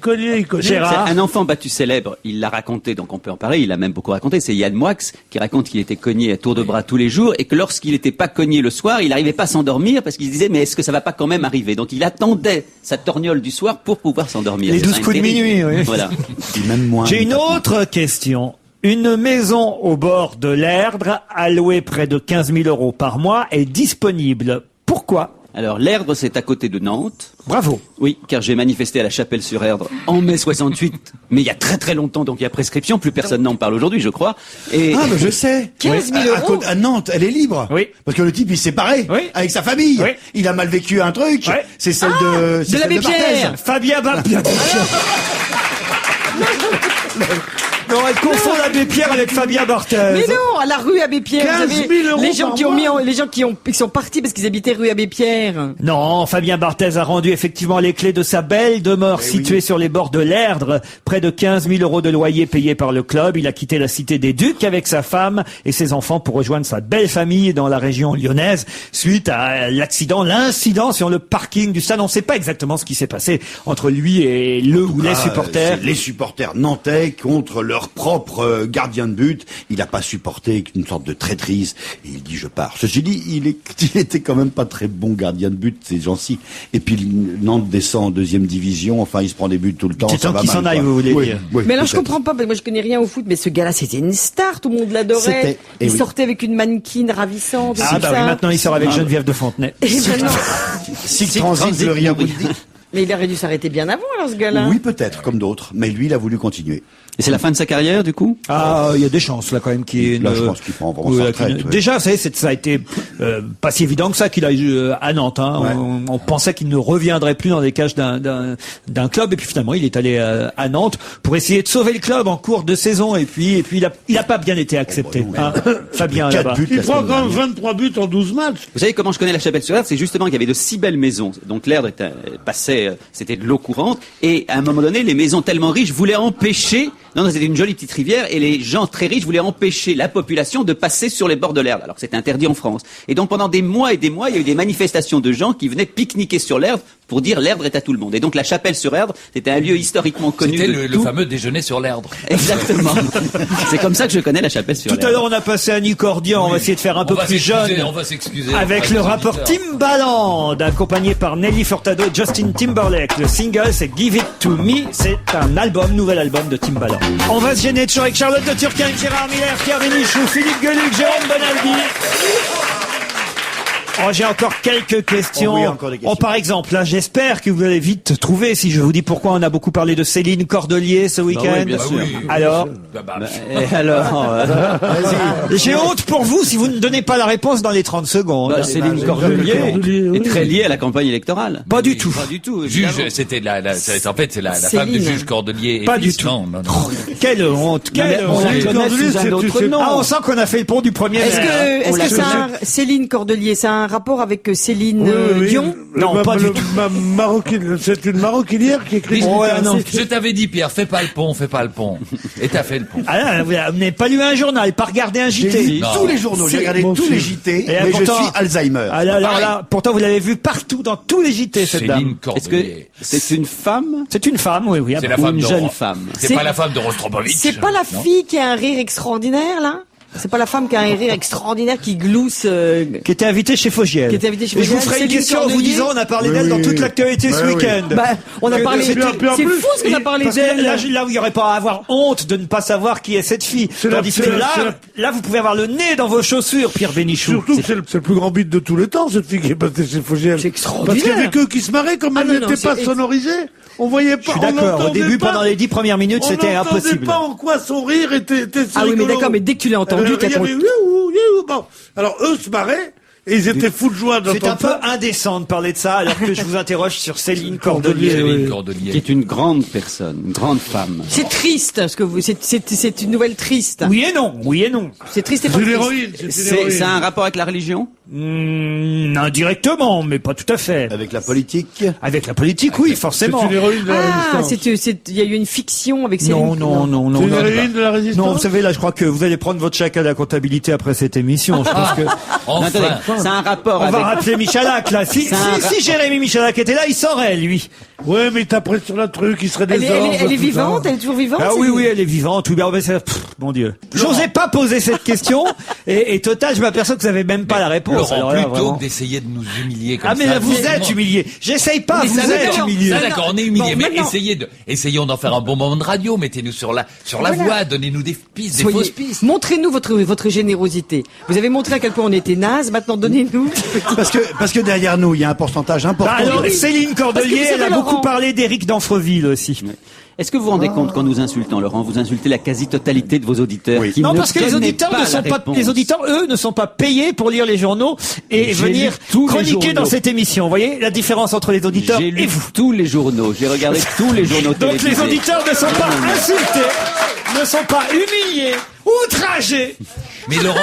Gérard. C'est un enfant battu célèbre, il l'a raconté, donc on peut en parler, il l'a même beaucoup raconté, c'est Yann Moix qui raconte qu'il était cogné à tour de bras tous les jours et que lorsqu'il n'était pas cogné le soir, il n'arrivait pas à s'endormir parce qu'il se disait mais est-ce que ça va pas quand même arriver? Donc il attendait sa torgnole du soir pour pouvoir s'endormir. Les C'est 12 un coups de terrible. minuit, oui. Voilà. Puis même moins. J'ai une autre question. Une maison au bord de l'Erdre, allouée près de 15 000 € par mois, est disponible. Pourquoi? Alors l'Erdre, c'est à côté de Nantes. Bravo. Oui, car j'ai manifesté à la Chapelle-sur-Erdre en mai 68, mais il y a très très longtemps, donc il y a prescription, plus personne n'en parle aujourd'hui, je crois. Et Ah, mais je sais. 15 000 €. À Nantes, elle est libre. Oui. Parce que le type, il s'est séparé. Oui. Avec sa famille. Oui. Il a mal vécu un truc. Ouais. C'est celle de, c'est de celle l'abbé Barthez. Pierre. Fabien Non, elle confond l'abbé Pierre avec Fabien Barthez. Mais non, à la rue Abbé Pierre. 15 000 € les gens par qui ont mois. les gens qui sont partis parce qu'ils habitaient rue Abbé Pierre. Non, Fabien Barthez a rendu effectivement les clés de sa belle demeure située sur les bords de l'Erdre. Près de 15 000 € de loyer payé par le club. Il a quitté la cité des Ducs avec sa femme et ses enfants pour rejoindre sa belle famille dans la région lyonnaise suite à l'incident sur le parking du stade. On ne sait pas exactement ce qui s'est passé entre lui et le ou les supporters. C'est les supporters nantais contre leur propre gardien de but. Il n'a pas supporté une sorte de traîtrise. Et il dit je pars. Ceci dit, il était quand même pas très bon gardien de but, ces gens-ci. Et puis Nantes descend en deuxième division. Enfin, il se prend des buts tout le temps. C'est Ça temps va qu'il mal, s'en aille, quoi. vous voulez Oui, dire. oui, Mais alors je peut-être. comprends pas, parce que moi je connais rien au foot, mais ce gars-là c'était une star, tout le monde l'adorait. C'était- eh Il oui. sortait avec une mannequin ravissante. Ah tout bah ça. oui, maintenant il sort avec Geneviève de Fontenay. Et maintenant, Six Transit, le rien vous le dit. mais il aurait dû s'arrêter bien avant alors ce gars-là. Oui, peut-être, comme d'autres. Mais lui, il a voulu continuer. Et c'est la fin de sa carrière, du coup? Ah, il y a des chances là quand même qu'il Là, je pense qu'il prend vraiment sa retraite, ouais. Déjà, ça a été pas si évident que ça qu'il a eu à Nantes. Hein. Ouais. On pensait qu'il ne reviendrait plus dans les cages d'un club, et puis finalement, il est allé à Nantes pour essayer de sauver le club en cours de saison, et puis il a pas bien été accepté. Hein, Fabien Quatre là-bas. buts Il la prend semaine quand même dernière. 23 buts en 12 matchs. Vous savez comment je connais la Chapelle-sur-Erdre? C'est justement qu'il y avait de si belles maisons. Donc l'Erdre passait, c'était de l'eau courante. Et à un moment donné, les maisons tellement riches voulaient empêcher Non, c'était une jolie petite rivière et les gens très riches voulaient empêcher la population de passer sur les bords de l'Erdre. Alors c'était interdit en France. Et donc pendant des mois et des mois, il y a eu des manifestations de gens qui venaient pique-niquer sur l'Erdre pour dire l'Erdre est à tout le monde. Et donc la Chapelle-sur-Erdre, c'était un lieu historiquement connu. C'était de le fameux déjeuner sur l'Erdre. Exactement. C'est comme ça que je connais la Chapelle-sur-Erdre. Tout à l'heure, on a passé Annie Cordian. On va essayer de faire un peu plus jeune. On va s'excuser. Avec le rapport Timbaland, accompagné par Nelly Furtado et Justin Timberlake. Le single, c'est Give It To Me. C'est un album, nouvel album de Timbaland. On va se gêner toujours avec Charlotte de Turquin, Gérard Miller, Pierre Bénichou, Philippe Gueluc, Jérôme Bonaldi. Oh, j'ai encore quelques questions. Oh oui, encore des questions. Oh, par exemple, là, j'espère que vous allez vite trouver si je vous dis pourquoi on a beaucoup parlé de Céline Cordelier ce week-end. oui, bien sûr. Alors, Et alors, j'ai honte pour vous si vous ne donnez pas la réponse dans les 30 secondes. Céline Cordelier est très liée à la campagne électorale. Pas du tout. Pas du tout. Juge, évidemment. c'était en fait, c'est la femme du Céline. juge Cordelier. et Pas fils. du tout. Non. Quelle honte, quelle On la honte. connaît sous un autre nom. Ah, on sent qu'on a fait le pont du premier Est-ce mai. que c'est Céline Cordelier, c'est un rapport avec Céline Dion? Non, pas du tout. C'est une maroquinière qui écrit. Oh, ouais, non. Je t'avais dit, Pierre, fais pas le pont. Et t'as fait le pont. Ah là, vous n'avez pas lu un journal, pas regardé un J'ai JT. lu Non. tous les journaux, j'ai regardé Bon, tous si. les JT, Et mais pourtant- je suis Alzheimer. Ah là, Pareil. là, pourtant vous l'avez vu partout dans tous les JT, cette dame. Céline Est-ce que Cordelier. c'est une femme C'est une femme, oui, oui. C'est la ou femme une de jeune Ro- femme? C'est pas la femme de Rostropovitch. C'est pas la non fille qui a un rire extraordinaire, là? C'est pas la femme qui a un rire extraordinaire qui glousse, Qui était invitée chez Fogiel. Qui était invitée chez Et je vous Fogiel. ferai une Céline question en vous Cordelier. disant, on a parlé Oui, d'elle dans oui, toute oui. l'actualité ce Oui, oui. week-end. bah, on a Que parlé, c'était- c'est fou ce qu'on a parlé Parce que d'elle. là, là où il n'y aurait pas à avoir honte de ne pas savoir qui est cette fille. Tandis que là, vous pouvez avoir le nez dans vos chaussures, Pierre Bénichou. Surtout que c'est le plus grand beat de tous les temps, cette fille qui est passée chez Fogiel. C'est extraordinaire. Parce qu'il y avait que qui se marraient, comme Ah elle non, non, n'était pas c'est- sonorisée. On voyait pas. Je suis on d'accord. Au n'entendait début, pas- pendant les 10 premières minutes, c'était On n'entendait impossible. pas en quoi son rire était Ah oui, mais rigolo. d'accord, mais dès que tu l'as entendu, Il y avait bon. Alors eux se marraient et ils étaient fous de joie C'est un d'entendre peu ça. indécent de parler de ça alors que je vous interroge sur Céline Cordelier. Céline Qui Cordelier. est une grande personne, une grande femme. C'est triste, ce que vous, c'est une nouvelle triste. Oui et non, oui et non. C'est triste et pas C'est une triste. héroïne. C'est une C'est héroïne. un rapport avec la religion? Indirectement, mais pas tout à fait. Avec la politique. Avec la politique, oui, C'est forcément. une héroïne de la Ah, résistance. il y a eu une fiction avec Céline. Non, non, non, non. C'est une non. héroïne de la résistance. Non, vous savez, là, je crois que vous allez prendre votre chèque à la comptabilité après cette émission. Je pense que Non, Enfin. attendez, c'est un rapport on va avec... rappeler Michalak, là. Si, C'est un si Jérémy Michalak était là, il saurait, lui. Ouais, mais t'as pris sur le truc, il serait des Elle ordres, est tout vivante, ça. elle est toujours vivante. Ah oui, Céline oui, elle est vivante. Oui, ben, mon Dieu. J'osais pas poser cette question. Et total, je m'aperçois que vous avez même pas la réponse. Laurent, Alors là, plutôt vraiment. que d'essayer de nous humilier comme Ah, mais ça. là, vous vraiment. êtes humilié. J'essaye pas, Mais vous ça, êtes d'accord, humilié. ça, d'accord, on est humilié, Bon, mais maintenant- essayons d'en faire un bon moment de radio, mettez-nous sur la voie, donnez-nous des pistes, des fausses pistes. Montrez-nous votre générosité. Vous avez montré à quel point on était naze, maintenant donnez-nous. Parce que derrière nous, il y a un pourcentage important. Bah alors, Oui. Céline Parce que Cordelier, vous savez, elle a Laurent- beaucoup parlé d'Éric d'Anfreville aussi. Est-ce que vous vous rendez compte qu'en nous insultant, Laurent, vous insultez la quasi-totalité de vos auditeurs Oui. qui Non, ne parce que les connaissent auditeurs pas ne sont la pas, réponse. les auditeurs, eux, ne sont pas payés pour lire les journaux et J'ai venir lu tous les chroniquer journaux. dans cette émission. Vous voyez la différence entre les auditeurs J'ai et lu vous. tous les journaux, j'ai regardé tous les journaux Donc les télévisés. auditeurs ne sont pas insultés, ne sont pas humiliés, outragés. Mais Laurent,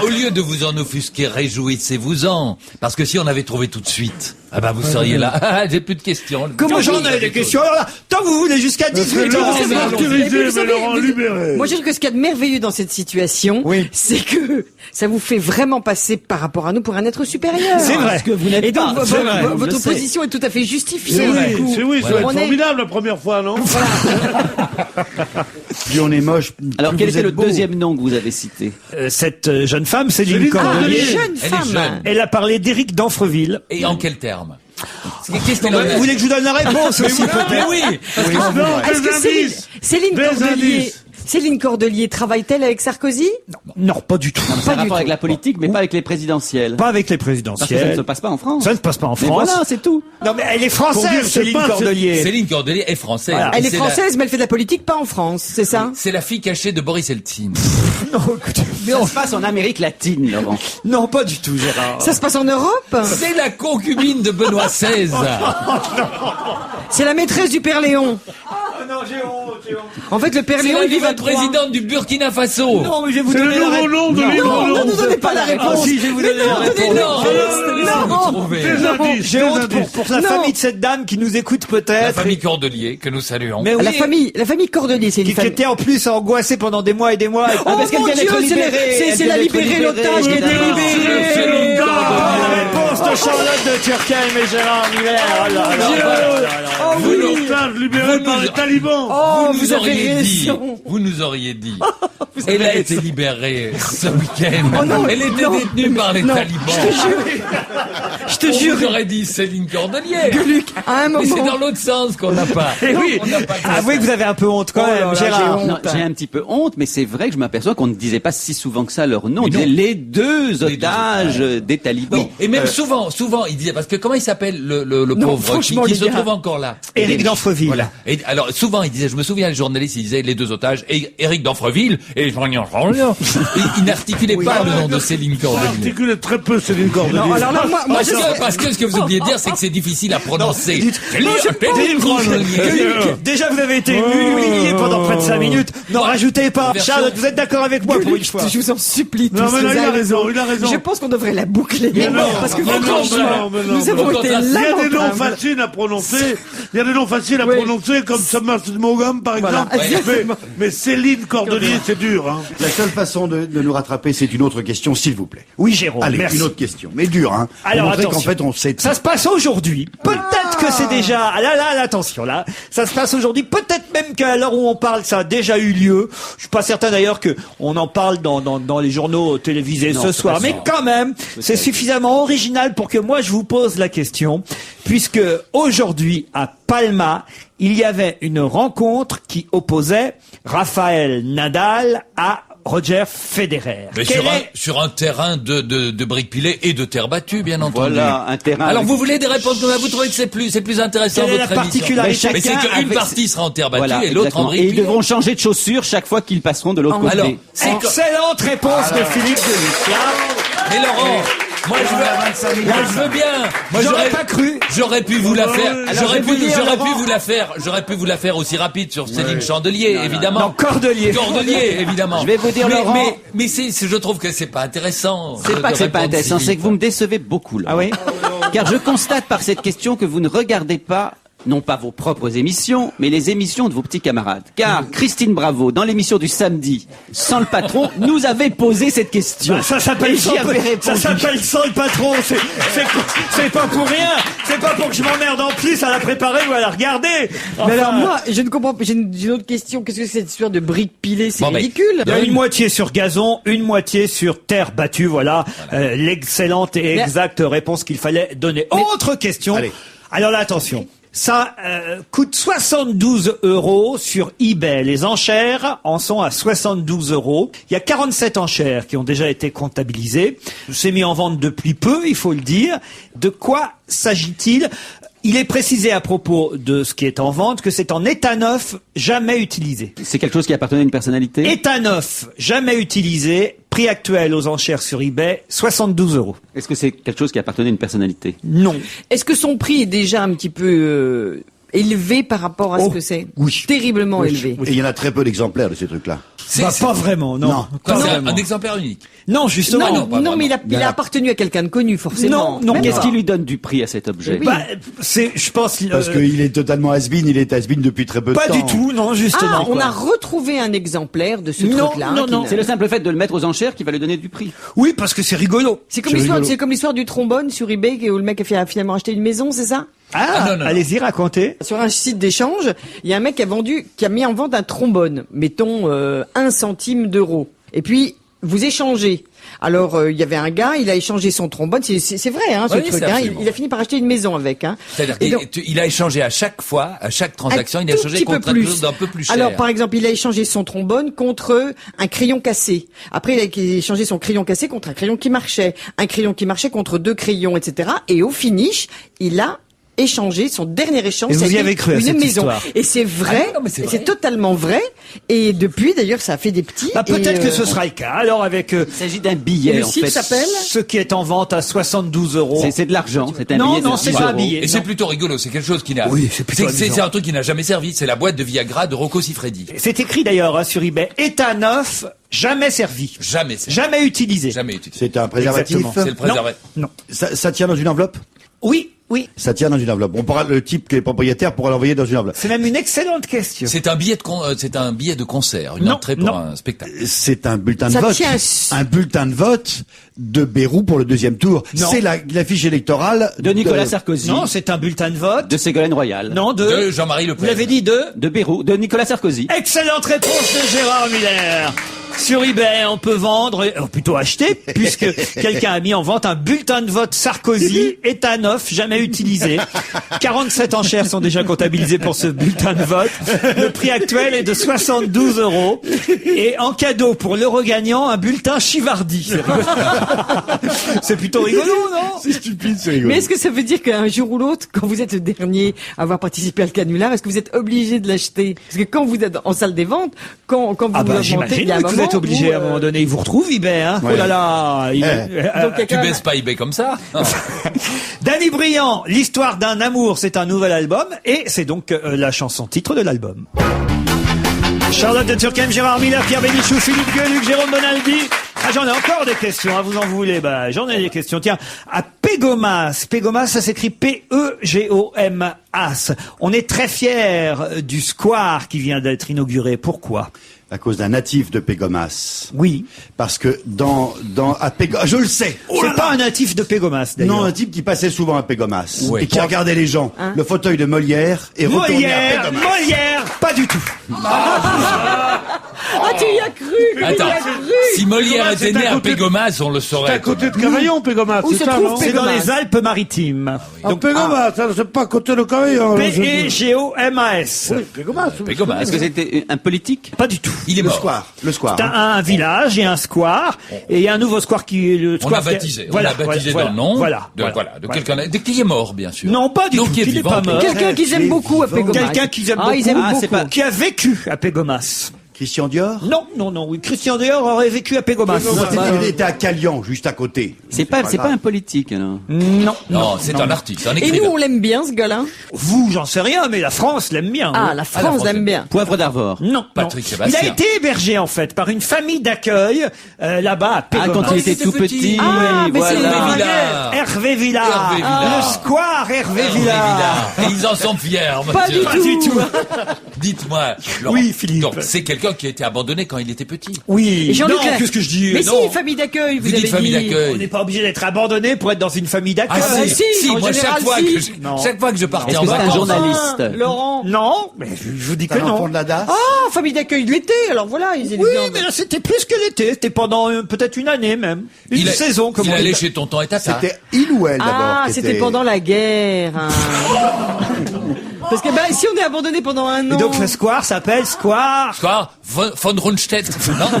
au lieu de vous en offusquer, réjouissez-vous-en. Parce que si on avait trouvé tout de suite, ah ben vous seriez là. Ah, j'ai plus de questions. Comment j'en ai des questions? Alors là, tant que vous voulez jusqu'à 18 Laurent, ans. c'est c'est vrai. martyrisé, Et puis, vous mais savez, Laurent, libéré. Moi, je trouve que ce qu'il y a de merveilleux dans cette situation, Oui. c'est que ça vous fait vraiment passer par rapport à nous pour un être supérieur. C'est vrai. Parce que vous n'êtes Et donc, pas. c'est vrai, je votre le sais. position est tout à fait justifiée. C'est vrai. du coup. oui, ça va être On est- formidable la première fois, non? Plus on est moche. Alors plus quel vous était êtes le beau. deuxième nom que vous avez cité? Cette jeune femme, Céline Céline Ah, Cordelier, une Cordelier. jeune Elle est femme. jeune. elle a parlé d'Éric d'Anfreville. Et en quel terme? Qu'est-ce qu'il en Vous est? voulez que je vous donne la réponse aussi Mais peut-être? oui, parce que Non, Est-ce que des indices. Céline Des Cordelier, indices. Céline Cordelier travaille-t-elle avec Sarkozy? Non, pas du tout. C'est un rapport avec la politique, mais pas avec les présidentielles. Pas avec les Parce que ça ne présidentielles. se passe pas en France. Ça ne se passe pas en Mais France. voilà, c'est tout. Non, mais elle est Pour française, dire, c'est Céline pas- Cordelier. Céline Cordelier est française. Voilà. Elle est C'est française, mais elle fait de la politique pas en France, c'est ça? C'est la fille cachée de Boris Eltsine. Non, écoutez, Ça se passe en Amérique latine, Laurent. non, pas du tout, Gérard. Ça se passe en Europe? C'est la concubine de Benoît XVI. C'est la maîtresse du Père Léon. Oh non, j'ai honte. En fait, le Père C'est Léon, la il vit nouvelle 23. présidente du Burkina Faso. Non, mais je vais vous C'est donner le la nouveau réponse. nom de Non, l'île. ne nous donnez pas la réponse. Ah, si, je vais vous donner la réponse. Mais non, Non. trouver. Des indices, J'ai des honte indices. pour la Non. famille de cette dame qui nous écoute La peut-être. famille Cordelier, que nous saluons. Mais oui, La famille Cordelier, c'est une qui famille. était en plus angoissée pendant des mois et des mois. Oh parce qu'elle mon vient Dieu, d'être libérée. c'est la libérée, l'otage qui a été libérée. La réponse de Charlotte de Turckheim et Gérard Miller. Oh là là. Oh Vous oui. l'otage libéré Vous par nous- les talibans. Oh, vous vous nous avez auriez dit, raison. vous nous auriez dit. Elle a été libérée ce week-end. Oh non, Elle était non, détenue par les non, talibans. Je te On jure, vous aurait dit Céline Cordelier. Luc, à un Mais c'est moment. dans l'autre sens qu'on n'a pas. Eh oui. On n'a pas Avouez que vous avez un peu honte quand Oh là même, là, Gérard. j'ai Non, honte. j'ai un petit peu honte, mais c'est vrai que je m'aperçois qu'on ne disait pas si souvent que ça leur nom. On Mais non. disait les deux deux otages des talibans. Oui, et même souvent, il disait, parce que comment il s'appelle le pauvre qui franchement, les se gars. trouve encore là? Éric d'Anfreville. Voilà. Et alors, souvent, il disait, je me souviens, les journalistes, il disait les deux otages, et Éric d'Anfreville, et il n'articulait pas le nom de Céline On Cordelier. articule très peu Céline Cordelier. Non, alors là, moi, je sais. Parce que ce que vous oubliez de dire, c'est que c'est difficile à prononcer. Céline Cordelier. Déjà, vous avez été humilié pendant près de 5 minutes. N'en rajoutez pas. Version- Charlotte, vous êtes d'accord avec moi pour une fois? Je vous en supplie. Non, tous mais là, ces il a amis. raison, il a raison. Je pense qu'on devrait la boucler. Mais non, parce que mais non, franchement, mais non, nous avons mais été non. Il y a des noms lamentables. faciles à prononcer. Il y a des noms faciles à Oui. prononcer, comme Thomas Mogam, par Voilà. exemple. Mais Céline Cordelier, c'est dur, hein. La seule façon de nous rattraper, c'est une autre question, s'il vous plaît. Oui, Jérôme. Allez, merci. une autre question, mais dure, hein. Pour Alors, montrer qu'en attention. fait, on sait tout. Ça se passe aujourd'hui. Peut-être que c'est déjà... Ah là, attention, là. Ça se passe aujourd'hui. Peut-être même qu'à l'heure où on parle, ça a déjà eu lieu. Je suis pas certain d'ailleurs que on en parle dans les journaux télévisés ce soir. Mais quand même, c'est suffisamment original pour que moi, je vous pose la question. Puisque aujourd'hui, à Palma, il y avait une rencontre qui opposait Rafael Nadal à Roger Federer. Mais Quel est- sur un terrain de briques pilées et de terre battue, bien entendu. Voilà, un terrain. Alors avec- vous voulez des réponses comme ça? Vous trouvez que c'est plus intéressant Quelle est votre la émission? particularité? Mais c'est Chacun qu'une avec- partie sera en terre battue Voilà, et l'autre en exactement. briques Et ils pilées. devront changer de chaussures chaque fois qu'ils passeront de l'autre côté. Alors, c'est que- Excellente réponse de Philippe Deluc. Mais Laurent, moi je veux bien. Moi J'aurais pas cru. J'aurais pu vous la faire. Alors, je vais vous dire, J'aurais pu vous la faire aussi rapide sur Céline Chandelier, évidemment. Non, Cordelier. Cordelier, évidemment. Je vais vous dire, mais, Laurent. Mais je trouve que c'est pas intéressant. C'est pas que c'est pas répondre intéressant, si c'est vite. que vous me décevez beaucoup, là. Ah oui? Car je constate par cette question que vous ne regardez pas, non pas vos propres émissions, mais les émissions de vos petits camarades. Car Christine Bravo, dans l'émission du samedi, sans le patron, nous avait posé cette question. Bah, ça s'appelle Et sans, j'y avais ça répondu. s'appelle sans le patron. C'est pas pour rien. C'est pas pour que je m'emmerde en plus à la préparer ou à la regarder. Enfin, Mais alors moi, je ne comprends pas. J'ai une autre question. Qu'est-ce que c'est cette histoire de briques pilées? C'est Bon, mais- ridicule. il y a une moitié sur gazon, une moitié sur terre battue. Voilà, l'excellente et Mais- exacte réponse qu'il fallait donner. Autre question. Allez. Alors là, attention. Ça coûte 72 € sur eBay. Les enchères en sont à 72 €. Il y a 47 enchères qui ont déjà été comptabilisées. C'est mis en vente depuis peu, il faut le dire. De quoi s'agit-il ? Il est précisé à propos de ce qui est en vente que c'est en état neuf, jamais utilisé. C'est quelque chose qui appartenait à une personnalité. État neuf, jamais utilisé. Prix actuel aux enchères sur eBay, 72 €. Est-ce que c'est quelque chose qui appartenait à une personnalité? Non. Est-ce que son prix est déjà un petit peu élevé par rapport à ce Oh, que c'est? oui. Terriblement élevé. Et il y en a très peu d'exemplaires de ces trucs-là. Bah, pas vraiment, non. Non. Pas Quoi, c'est vraiment. un exemplaire unique. Non, justement. Non, pas non, mais vraiment. il a appartenu à quelqu'un de connu, forcément. Non, Même Qu'est-ce pas. qui lui donne du prix à cet objet? Oui. Bah, c'est, je pense, Parce qu'il est totalement has-been, il est has-been depuis très peu de pas temps. du tout, non, justement. Ah, on quoi. a retrouvé un exemplaire de ce Non, truc-là. non, qui non. n'a- C'est le simple fait de le mettre aux enchères qui va lui donner du prix. Oui, parce que c'est rigolo. C'est comme C'est l'histoire, rigolo. c'est comme l'histoire du trombone sur eBay où le mec a finalement acheté une maison, c'est ça? Ah, non. allez-y, racontez. Sur un site d'échange, il y a un mec qui a mis en vente un trombone, mettons 1 centime d'euro. Et puis vous échangez. Alors il y avait un gars, il a échangé son trombone, c'est vrai hein, ce Oui, truc. c'est Hein, absolument. il a fini par acheter une maison avec. Hein. C'est-à-dire Et donc- qu'il a échangé à chaque fois, à chaque transaction, il a tout échangé petit peu contre quelque chose d'un peu plus cher. Alors, par exemple, il a échangé son trombone contre un crayon cassé. Après, il a échangé son crayon cassé contre un crayon qui marchait. Un crayon qui marchait contre 2 crayons, etc. Et au finish, il a échangé son dernier échange. Et vous ça a y été avez cru à une cette maison. histoire? Et c'est vrai. Ah non, mais c'est vrai. C'est totalement vrai. Et depuis, d'ailleurs, ça a fait des petits. Bah, peut-être et, que ce sera le cas. Alors avec Il s'agit d'un billet, le en site fait. s'appelle ce qui est en vente à 72 euros. C'est de l'argent. C'est un Non, billet de non, c'est 10 pas un euros. billet. Et c'est plutôt rigolo, c'est quelque chose qui n'a. Oui, c'est plutôt c'est amusant. un truc qui n'a jamais servi. C'est la boîte de Viagra de Rocco Siffredi. C'est écrit d'ailleurs sur eBay. État neuf, jamais servi. Jamais servi. Jamais utilisé. Jamais utilisé. C'est un préservatif. Exactement. C'est le préservatif. Non. Ça tient dans une enveloppe. Oui, oui. Ça tient dans une enveloppe. Le type qui est propriétaire pourra l'envoyer dans une enveloppe. C'est même une excellente question. C'est un billet de concert, une Non, entrée pour non. un spectacle. C'est un bulletin de Ça vote. tient- Un bulletin de vote de Bayrou pour le deuxième tour. Non. C'est la fiche électorale De Nicolas Sarkozy. Non, c'est un bulletin de vote. De Ségolène Royal. Non, De Jean-Marie Le Vous Pen. l'avez dit de De Bayrou. De Nicolas Sarkozy. Excellente réponse de Gérard Miller. Sur eBay, on peut vendre, plutôt acheter, puisque quelqu'un a mis en vente un bulletin de vote Sarkozy, état neuf, jamais utilisé. 47 enchères sont déjà comptabilisées pour ce bulletin de vote. Le prix actuel est de 72 euros. Et en cadeau pour l'euro gagnant, un bulletin Chivardi. C'est plutôt rigolo, non? C'est stupide, c'est rigolo. Mais est-ce que ça veut dire qu'un jour ou l'autre, quand vous êtes le dernier à avoir participé à le canular, est-ce que vous êtes obligé de l'acheter? Parce que quand vous êtes en salle des ventes, quand vous Ah bah l'augmentez, il j'imagine y a un que vous moment êtes obligé où, à un moment donné. Il vous retrouve eBay, hein? Ouais. Oh là là. donc il y a Tu quand même- baisses pas eBay comme ça. Danny Briand, l'histoire d'un amour, c'est un nouvel album et c'est donc la chanson titre de l'album. Charlotte de Turckheim, Gérard Miller, Pierre Bénichou, Philippe Gueluc, Jérôme Bonaldi. Ah, j'en ai encore des questions, hein, vous en voulez? Bah, j'en ai des questions. Tiens, à Pégomas. Pégomas, ça s'écrit P-E-G-O-M-A-S. On est très fiers du square qui vient d'être inauguré. Pourquoi? À cause d'un natif de Pégomas. Oui. Parce que à Pégomas, je le sais. C'est pas un natif de Pégomas, d'ailleurs. Non, un type qui passait souvent à Pégomas. Ouais. Et qui regardait les gens. Le fauteuil de Molière et retourné à Molière, Pégomas. Molière, pas du tout. Ah, tu y as cru! Tu y Attends, as cru! si Molière c'est était né à à côté de- Pégomas, on le C'est saurait. à côté de Cavaillon, Pégomas, Où c'est se ça, trouve non? C'est dans Pégomas. les Alpes-Maritimes. Donc Pégomas, ça, c'est pas à côté de Cavaillon. alors, je- P-E-G-O-M-A-S. Oui, Pégomas. oui. Pégomas. Est-ce que c'était un politique? Pas du tout. Il est Le mort. square. Le square. C'est un village et un square. Et il y a un nouveau square qui est le On square. l'a baptisé. Voilà, on l'a baptisé voilà, dans le nom. Voilà. De quelqu'un qui est mort, bien sûr. Non, pas du Donc, tout. qui est Qui n'est vivant. pas mort. Quelqu'un qu'ils aiment beaucoup à Pégomas. Quelqu'un qu'ils aiment Ah, ils beaucoup. aiment beaucoup. c'est pas- Qui a vécu à Pégomas. Christian Dior. Non, non, non. Oui, Christian Dior aurait vécu à Pégomas. Il était à Calian, juste à côté. C'est pas un politique, alors. Non. Non, c'est un artiste, un Et nous, écrivain. on l'aime bien, ce gars-là. Vous, j'en sais rien, mais la France l'aime bien. Ah, oui. la France l'aime bien. Poivre d'Arvor. Non, Patrick non. Sébastien. Il a été hébergé en fait par une famille d'accueil là-bas à Ah, Pégomas. quand il était tout petit. Ah, oui, mais c'est voilà. Hervé Villard. Hervé Villard. Hervé Villard. Le square Hervé Hervé Villard. Villard. Et ils en sont fiers, Pas monsieur. du Pas du tout. Dites-moi, Laurent. Oui, Philippe. Donc, c'est quelqu'un qui a été abandonné quand il était petit. Oui. Et Jean-Luc non, Lahaye. qu'est-ce que je dis Mais non. si, famille d'accueil, vous Vous avez dites famille dit. d'accueil. On n'est pas obligé d'être abandonné pour être dans une famille d'accueil. Ah, bah si, en moi, général, si. chaque fois que je partais Est-ce en que c'est un vacances. journaliste? Ah, Laurent. Non, mais je vous dis que C'est un enfant non. de la DAS. Ah, famille d'accueil de l'été, alors voilà, ils étaient Oui, bien. mais là c'était plus que l'été, c'était pendant peut-être une année même. Une Il a- saison, comme Il on allait dit. chez tonton et tata. C'était il ou elle d'abord. Ah, qui c'était était- pendant la guerre. hein. Parce que si on est abandonné pendant un an. Et donc le square s'appelle Square. Quoi Von Rundstedt. Non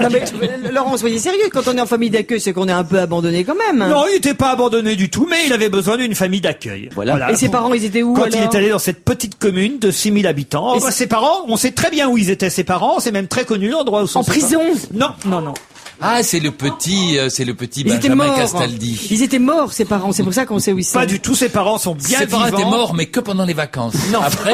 Non, mais, Laurent, soyez sérieux. Quand on est en famille d'accueil, c'est qu'on est un peu abandonné quand même. Non, il n'était pas abandonné du tout, mais il avait besoin d'une famille d'accueil. Voilà. Et ses parents, ils étaient où Quand alors il est allé dans cette petite commune de 6000 habitants, Et oh, bah, ses parents, on sait très bien où ils étaient ses parents, c'est même très connu l'endroit où sont En ses prison. parents. Non, non, non. Ah, c'est le petit Ils étaient Benjamin morts. Castaldi. Ils étaient morts, ses parents. C'est pour ça qu'on sait où ils sont. Pas du tout, ses parents sont bien Ses parents vivants. étaient morts, mais que pendant les vacances. Non. Après,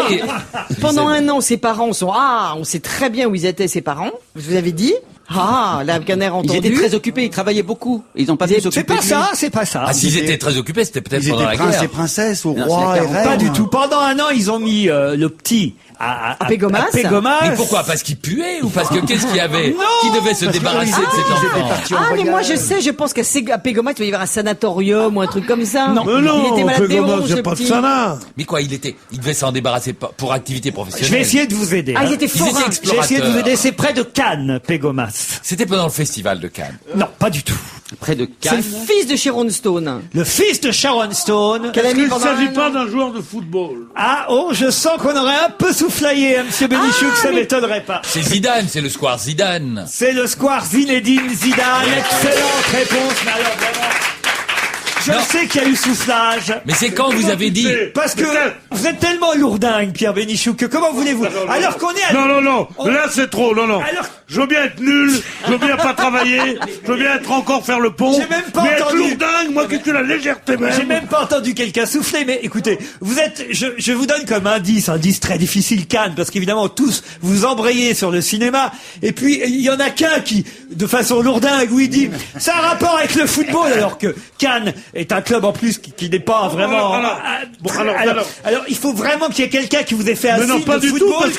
Pendant un an, ses parents sont. Ah, on sait très bien où ils étaient, ses parents. Je vous avais dit. Ah, là, qu'un air Ils entendu. étaient très occupés, ils travaillaient beaucoup. Ils n'ont pas pu C'est s'occuper C'est pas de lui. ça, c'est pas ça. ah, s'ils étaient très occupés, c'était peut-être Ils pendant étaient la princes et guerre. princesses au Non, roi c'est et la reine. Pas du tout. Pendant un an, ils ont mis le petit à Pégomas. Pégomas. Mais pourquoi Parce qu'il puait ou parce que qu'est-ce qu'il y avait Qui devait se débarrasser de cet enfant Ah, mais moi je sais, je pense qu'à Pégomas, il va y avoir un sanatorium ou un truc comme ça. Non. Mais non, il était malade des Pégomas, ronces, c'est le pas de petit. sana. Mais quoi, il devait s'en débarrasser pour activité professionnelle. Je vais essayer de vous aider. Ah, hein. ils étaient Ils forains. étaient J'ai explorateurs. essayé de vous aider. C'est près de Cannes, Pégomas. C'était pendant le festival de Cannes. Non, pas du tout. Près de C'est Cannes. le fils de Sharon Stone. Le fils de Sharon Stone. Qu'elle a Il mis ne pendant s'agit un pas an. d'un joueur de football. Ah, oh, je sens qu'on aurait un peu soufflaillé, hein, monsieur Bénichou, que ça m'étonnerait pas. C'est Zidane, c'est le square Zidane. C'est le square Zinedine Zidane. Excellente réponse, mais alors vraiment. Je sais qu'il y a eu soufflage. Mais c'est quand vous avez dit... Parce que vous êtes tellement lourdingue, Pierre Bénichou, que comment voulez-vous? Alors qu'on est à... Non, là c'est trop, non. Alors- Je veux bien être nul, je veux bien pas travailler, je veux bien être encore faire le pont. J'ai même pas mais être entendu. lourdingue, moi qui suis la légèreté même. J'ai même pas entendu quelqu'un souffler, mais écoutez, vous êtes, je vous donne comme indice très difficile, Cannes, parce qu'évidemment tous vous embrayez sur le cinéma, et puis il y en a qu'un qui, de façon lourdingue, où il dit, ça a un rapport avec le football, alors que Cannes est un club en plus qui n'est pas vraiment... Alors, il faut vraiment qu'il y ait quelqu'un qui vous ait fait un Mais non, signe pas de du tout, football,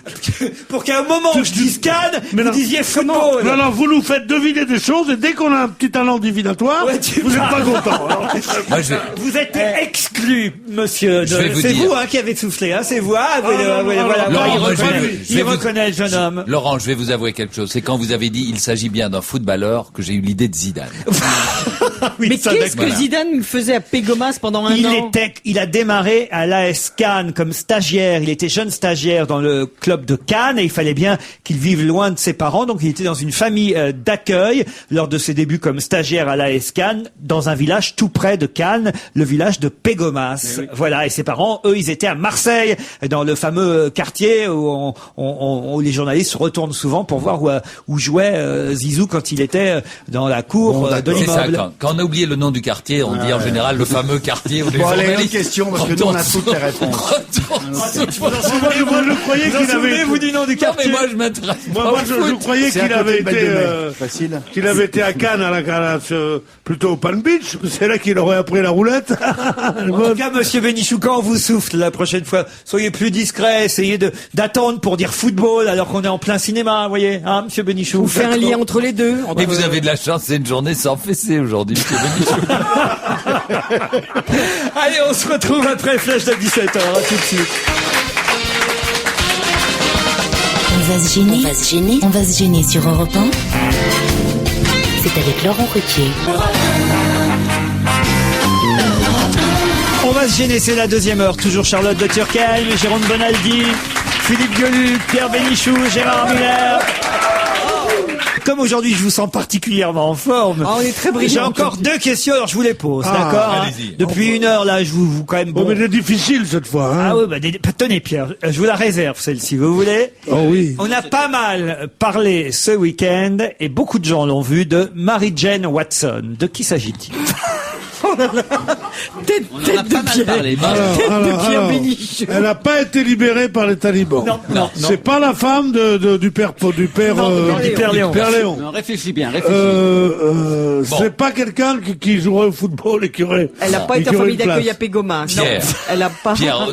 parce pour qu'à un moment où je dise Cannes, Mais vous non. disiez football. Non, vous nous faites deviner des choses et dès qu'on a un petit talent divinatoire, Ouais, tu vous n'êtes parles. pas content. Moi, je vais... Vous êtes exclu, monsieur. Je vais vous C'est dire. vous qui avez soufflé, c'est vous. Voilà, Laurent, il moi, reconnaît, je vais vous- reconnaît le jeune homme. Laurent, je vais vous avouer quelque chose. C'est quand vous avez dit il s'agit bien d'un footballeur que j'ai eu l'idée de Zidane. Oui, Mais ça, qu'est-ce que voilà. Zidane faisait à Pégomas pendant un an? Il a démarré à l'AS Cannes comme stagiaire. Il était jeune stagiaire dans le club de Cannes et il fallait bien qu'il vive loin de ses parents. Donc il était dans une famille d'accueil lors de ses débuts comme stagiaire à l'AS Cannes dans un village tout près de Cannes, le village de Pégomas. Oui. Voilà. Et ses parents, eux, ils étaient à Marseille, dans le fameux quartier où les journalistes se retournent souvent pour voir où jouait Zizou quand il était dans la cour de C'est ça, l'immeuble. quand on a oublié le nom du quartier, on dit en général le fameux quartier où les Bon, allez, journalistes... une question, parce que nous, on a toutes les réponses. Moi, je croyais Vous en qu'il avait... souvenez-vous du nom du Non, quartier? mais moi, je m'intéresse pas Moi, au je foot. croyais C'est à qu'il côté avait de Belle été... de Mai. Facile. Qu'il avait été à Cannes, plutôt au Palm Beach. C'est là qu'il aurait appris la roulette. En tout cas, monsieur Bénichou, quand on vous souffle la prochaine fois, soyez plus discret, essayez d'attendre pour dire football alors qu'on est en plein cinéma, vous voyez, hein, monsieur Bénichou? Vous faites un lien entre les deux. Mais vous avez de la chance, c'est une journée sans fessée aujourd'hui, monsieur Bénichou. Allez, on se retrouve après Flèche de 17h, à tout de suite. On va se gêner. On va se gêner sur Europe 1. C'est avec Laurent Ruquier. On va se gêner, c'est la deuxième heure. Toujours Charlotte de Turckheim, Jérôme Bonaldi, Philippe Gueluc, Pierre Bénichou, Gérard Muller. Comme aujourd'hui, je vous sens particulièrement en forme. On est très brillant. J'ai encore deux questions, alors je vous les pose, d'accord? allez-y. Depuis une heure, là, je vous quand même... Oh, mais c'est difficile cette fois. Hein. Ah oui, tenez Pierre, je vous la réserve celle-ci, vous voulez? Oh oui. On a pas mal parlé ce week-end, et beaucoup de gens l'ont vu, de Mary-Jane Watson. De qui s'agit-il? Tête On en a pas mal parlé. Alors, Bénichou. elle n'a pas été libérée par les talibans. Non. C'est pas la femme du père du Père Léon. Père Léon. Non, réfléchis bien, C'est pas quelqu'un qui jouerait au football et qui aurait. Elle n'a pas et été qui en aurait famille une d'accueil à place. Pégomas. Non. Pierre. Elle n'a pas. Pierre,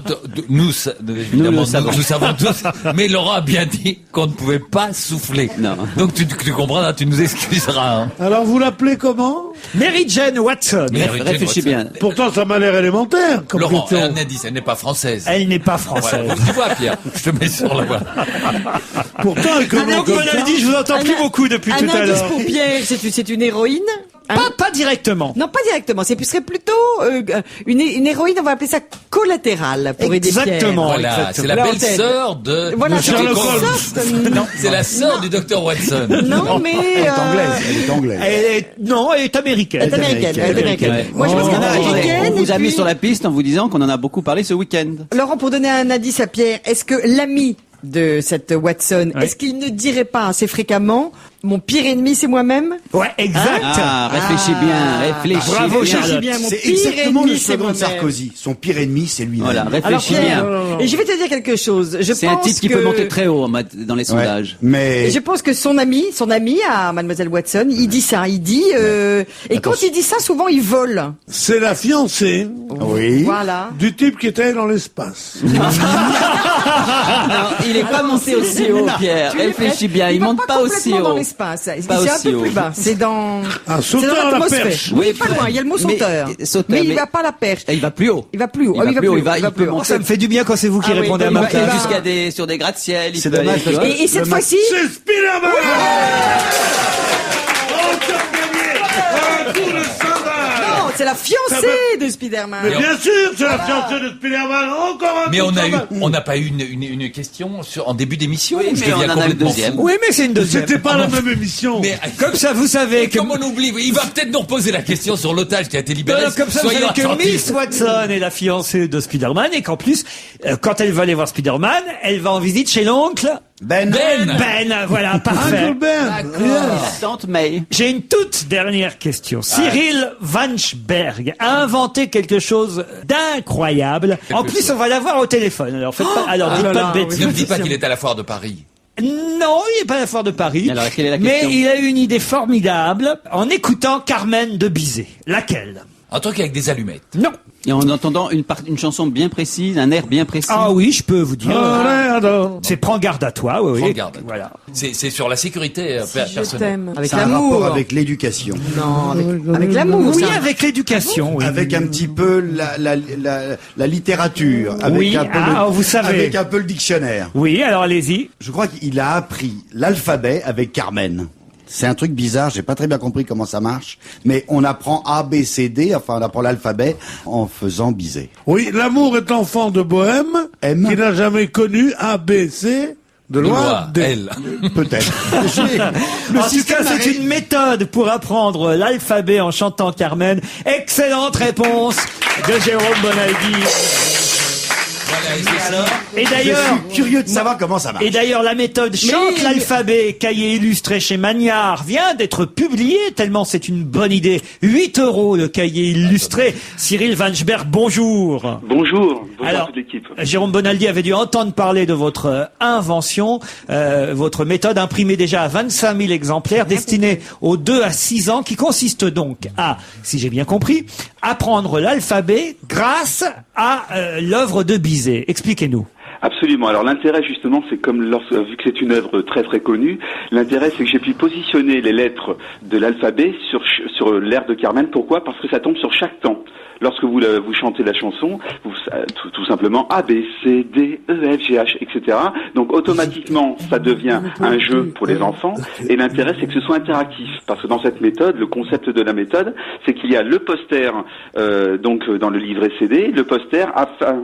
nous, évidemment, nous savons tous, mais Laurent a bien dit qu'on ne pouvait pas souffler. Non. Donc tu comprendras, tu nous excuseras. Hein. Alors vous l'appelez comment? Mary-Jane Watson. Réfléchis bien. Pourtant ça m'a l'air élémentaire comme Laurent, question. un indice, elle n'est pas française. Elle n'est pas Voilà. française. Tu vois, Pierre, je te mets sur la voie. Pourtant elle commence Donc, comme ça. Bonaldi, je vous entends plus beaucoup depuis tout à Un indice l'heure. pour Pierre, c'est une héroïne. Hein? Pas directement. Non, pas directement. Ce serait plutôt une héroïne, on va appeler ça collatérale pour aider Pierre. Exactement. Voilà, c'est la Voilà, belle-sœur de Voilà, de c'est Sherlock une Holmes. sorte. Non, c'est la sœur du docteur Watson. Non, mais Elle est anglaise. Elle est anglaise. Elle est américaine. elle est américaine. Elle est américaine. Ouais. Moi, je pense qu'elle est américaine. On vous et a mis puis- sur la piste en vous disant qu'on en a beaucoup parlé ce week-end. Laurent, pour donner un indice à Pierre, est-ce que l'ami de cette Watson, Ouais. est-ce qu'il ne dirait pas assez fréquemment mon pire ennemi, c'est moi-même? Ouais, exact. Ah, réfléchis bien, réfléchis Bravo, bien. Charlotte. Bien, mon C'est pire exactement ennemi, le c'est slogan de moi-même. Sarkozy. Son pire ennemi, c'est lui-même. Voilà, Alors réfléchis Pierre, bien. et je vais te dire quelque chose. Je C'est un pense type qui que... peut monter très haut dans les Ouais. sondages. Mais Et je pense que son ami à Mademoiselle Watson, il dit ça. Il dit et quand il dit ça, souvent il vole. C'est la fiancée oui. Voilà. du type qui était dans l'espace. Non, il est pas monté aussi haut, Pierre. Tu es Réfléchis prête? bien, il va monte pas aussi complètement dans haut. l'espace. Pas C'est un aussi peu plus haut. bas. C'est dans. Un c'est dans sauteur à la l'atmosphère. perche. Oui, Oui, pas loin. Il y a le mot mais- sauteur. sauteur, mais il mais- va pas à la perche. Et il va plus haut. Il va plus haut. Il Ah, va plus haut. Il va peut plus haut. monter. Ça me fait du bien quand c'est vous qui Ah oui, répondez à il ma va- place. il va- Jusqu'à sur des gratte-ciel. il C'est peut dommage aller, tu parce vois. que- Et cette fois-ci, C'est Spider-Man. Oh, tu as gagné un tour de sondage. non, c'est la fiancée de Spider-Man. Mais bien sûr, c'est la fiancée de Spider-Man. Encore un Mais coup, on n'a pas eu une question en début d'émission. Oui, où je mais on deviens en a une complètement deuxième. fou. Oui, mais c'est une deuxième. C'était pas la même émission. Mais Comme ça, vous savez que... comme on oublie, il va peut-être nous reposer la question sur l'otage qui a été libéré. Comme ça, vous Soyons savez que attentifs. Miss Watson est la fiancée de Spider-Man et qu'en plus, quand elle va aller voir Spider-Man, elle va en visite chez l'oncle Ben. Ben. Voilà, parfait. Uncle Ben. La tante May. J'ai une toute dernière question. Cyril Vanchberg a inventé quelque chose d'incroyable. En plus, on va l'avoir au téléphone. Alors, faites pas, alors, dites pas de bêtises. Ne me dis pas qu'il est à la foire de Paris. Non, il n'est pas à la foire de Paris. Alors, quelle est la mais question il a eu une idée formidable en écoutant Carmen de Bizet. Laquelle? Un truc avec des allumettes. Non. Et en entendant une chanson bien précise, un air bien précis. Ah oui, je peux vous dire. Oh, C'est Prends garde à toi, oui. Prends garde à toi. Voilà. C'est sur la sécurité Si je personnelle. t'aime. Avec C'est un l'amour. rapport avec l'éducation. Non, avec l'amour. Oui, ça. avec l'éducation. Oui. Avec un petit peu la littérature. Avec Oui, un peu vous savez. Avec un peu le dictionnaire. Oui, alors allez-y. Je crois qu'il a appris l'alphabet avec Carmen. C'est un truc bizarre, j'ai pas très bien compris comment ça marche, mais on apprend A, B, C, D, enfin on apprend l'alphabet en faisant Bizet. Oui, l'amour est enfant de Bohème, M. qui n'a jamais connu A, B, C, de loi, D. elle. Peut-être. En tout cas, c'est une méthode pour apprendre l'alphabet en chantant Carmen. Excellente réponse de Jérôme Bonaldi. Voilà, et c'est ça. Et d'ailleurs, Je suis curieux de savoir comment ça marche. Et d'ailleurs, la méthode Chante l'alphabet, cahier illustré chez Magnard, vient d'être publiée, tellement c'est une bonne idée. 8 € le cahier illustré. Cyril Vanchberg, bonjour. Bonjour à Alors, toute l'équipe. Jérôme Bonaldi avait dû entendre parler de votre invention, votre méthode imprimée déjà à 25 000 exemplaires, destinée aux 2 à 6 ans, qui consiste donc à, si j'ai bien compris, apprendre l'alphabet grâce à l'œuvre de Bizet. Expliquez-nous. Absolument. Alors l'intérêt justement, c'est comme vu que c'est une œuvre très très connue, l'intérêt c'est que j'ai pu positionner les lettres de l'alphabet sur l'air de Carmen. Pourquoi ? Parce que ça tombe sur chaque temps. Lorsque vous chantez la chanson, tout simplement A, B, C, D, E, F, G, H, etc. Donc automatiquement, ça devient un jeu pour les enfants. Et l'intérêt, c'est que ce soit interactif. Parce que dans cette méthode, le concept de la méthode, c'est qu'il y a le poster, donc dans le livret CD, le poster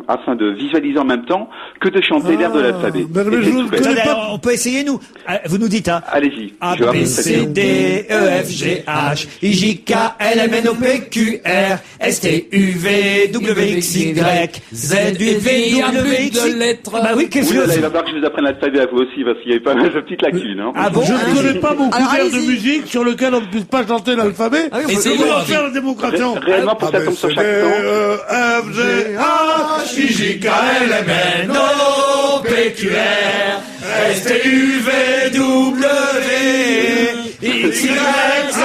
afin de visualiser en même temps que de chanter l'air de l'alphabet. mais Et c'est je tout bête. Attendez, alors, on peut essayer, nous. Vous nous dites, hein. Allez-y. A, Je vais B, vous C, faire- D, E, F, G, H, I, J, K, L, M, N, O, P, Q, R, S, T, U, V, W, X, Y, Z, U, V, Il y a W, plus X, de Y. lettres. Bah oui, qu'est-ce Ouh là là, il que... va falloir que je vous apprenne l'alphabet à vous aussi, parce qu'il y avait pas mal de petites lacunes. Hein. Ah bon? Je ne connais pas beaucoup Alors, d'air de allez-y. musique sur lequel on ne puisse pas chanter l'alphabet. Ah oui, Et faut- c'est On va bon, faire la démonstration. Réellement, pour que ça tombe sur chaque temps. F, G, H, I, J, K, L, M, N, O, P, Q, R, S, T, U, V, W, X, Y, Z,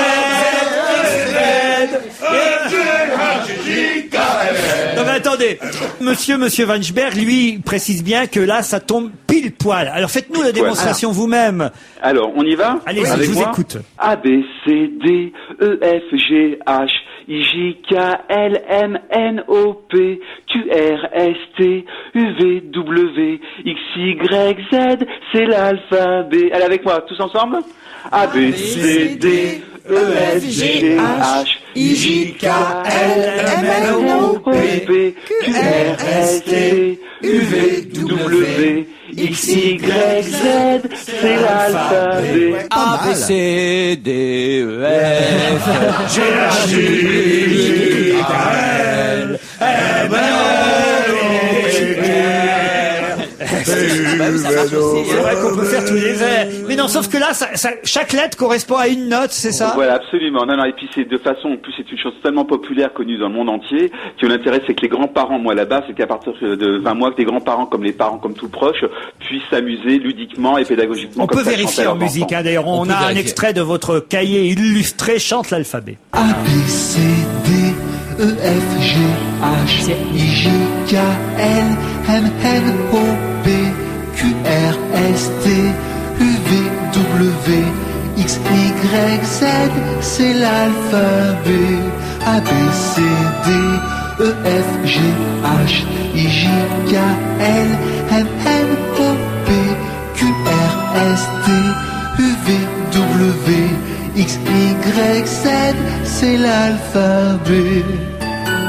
Non mais attendez, Monsieur Vanchberg, lui, précise bien que là, ça tombe pile poil. Alors faites-nous la démonstration vous-même. Alors, on y va? Allez-y, Avec je vous moi écoute. A, B, C, D, E, F, G, H, I, J, K, L, M, N, O, P, Q, R, S, T, U, V, W, X, Y, Z, c'est l'alphabet. Allez, avec moi, tous ensemble? A, B, C, D, E, F, G, H, I, J, K, L, M, N, O, P, Q, R, S, T, U, V, W, X, Y, Z, c'est l'alphabet. A, B, C, D, E, F, G, H, I, J, K, L, M, N, O, P, C'est vrai qu'on peut faire tous les airs. Mais non, sauf que là, chaque lettre correspond à une note, c'est ça? Voilà, absolument. Non, et puis c'est de façon, en plus c'est une chose tellement populaire, connue dans le monde entier, que l'intérêt c'est que les grands-parents, moi là-bas, c'est qu'à partir de 20 mois, que les grands-parents, comme les parents, comme tout proches, puissent s'amuser ludiquement et pédagogiquement. On peut vérifier en musique, hein, d'ailleurs. On peut a un vérifier. extrait de votre cahier illustré Chante l'alphabet. A, B, C, D, E, F, G, H, I, J, K, L, M, N, O, P, Q, R, S, T, U, V, W, X, Y, Z, c'est l'alphabet. A, B, C, D, E, F, G, H, I, J, K, L, M, N, O, P, Q, R, S, T, U, V, W, X, Y, Z, c'est l'alphabet.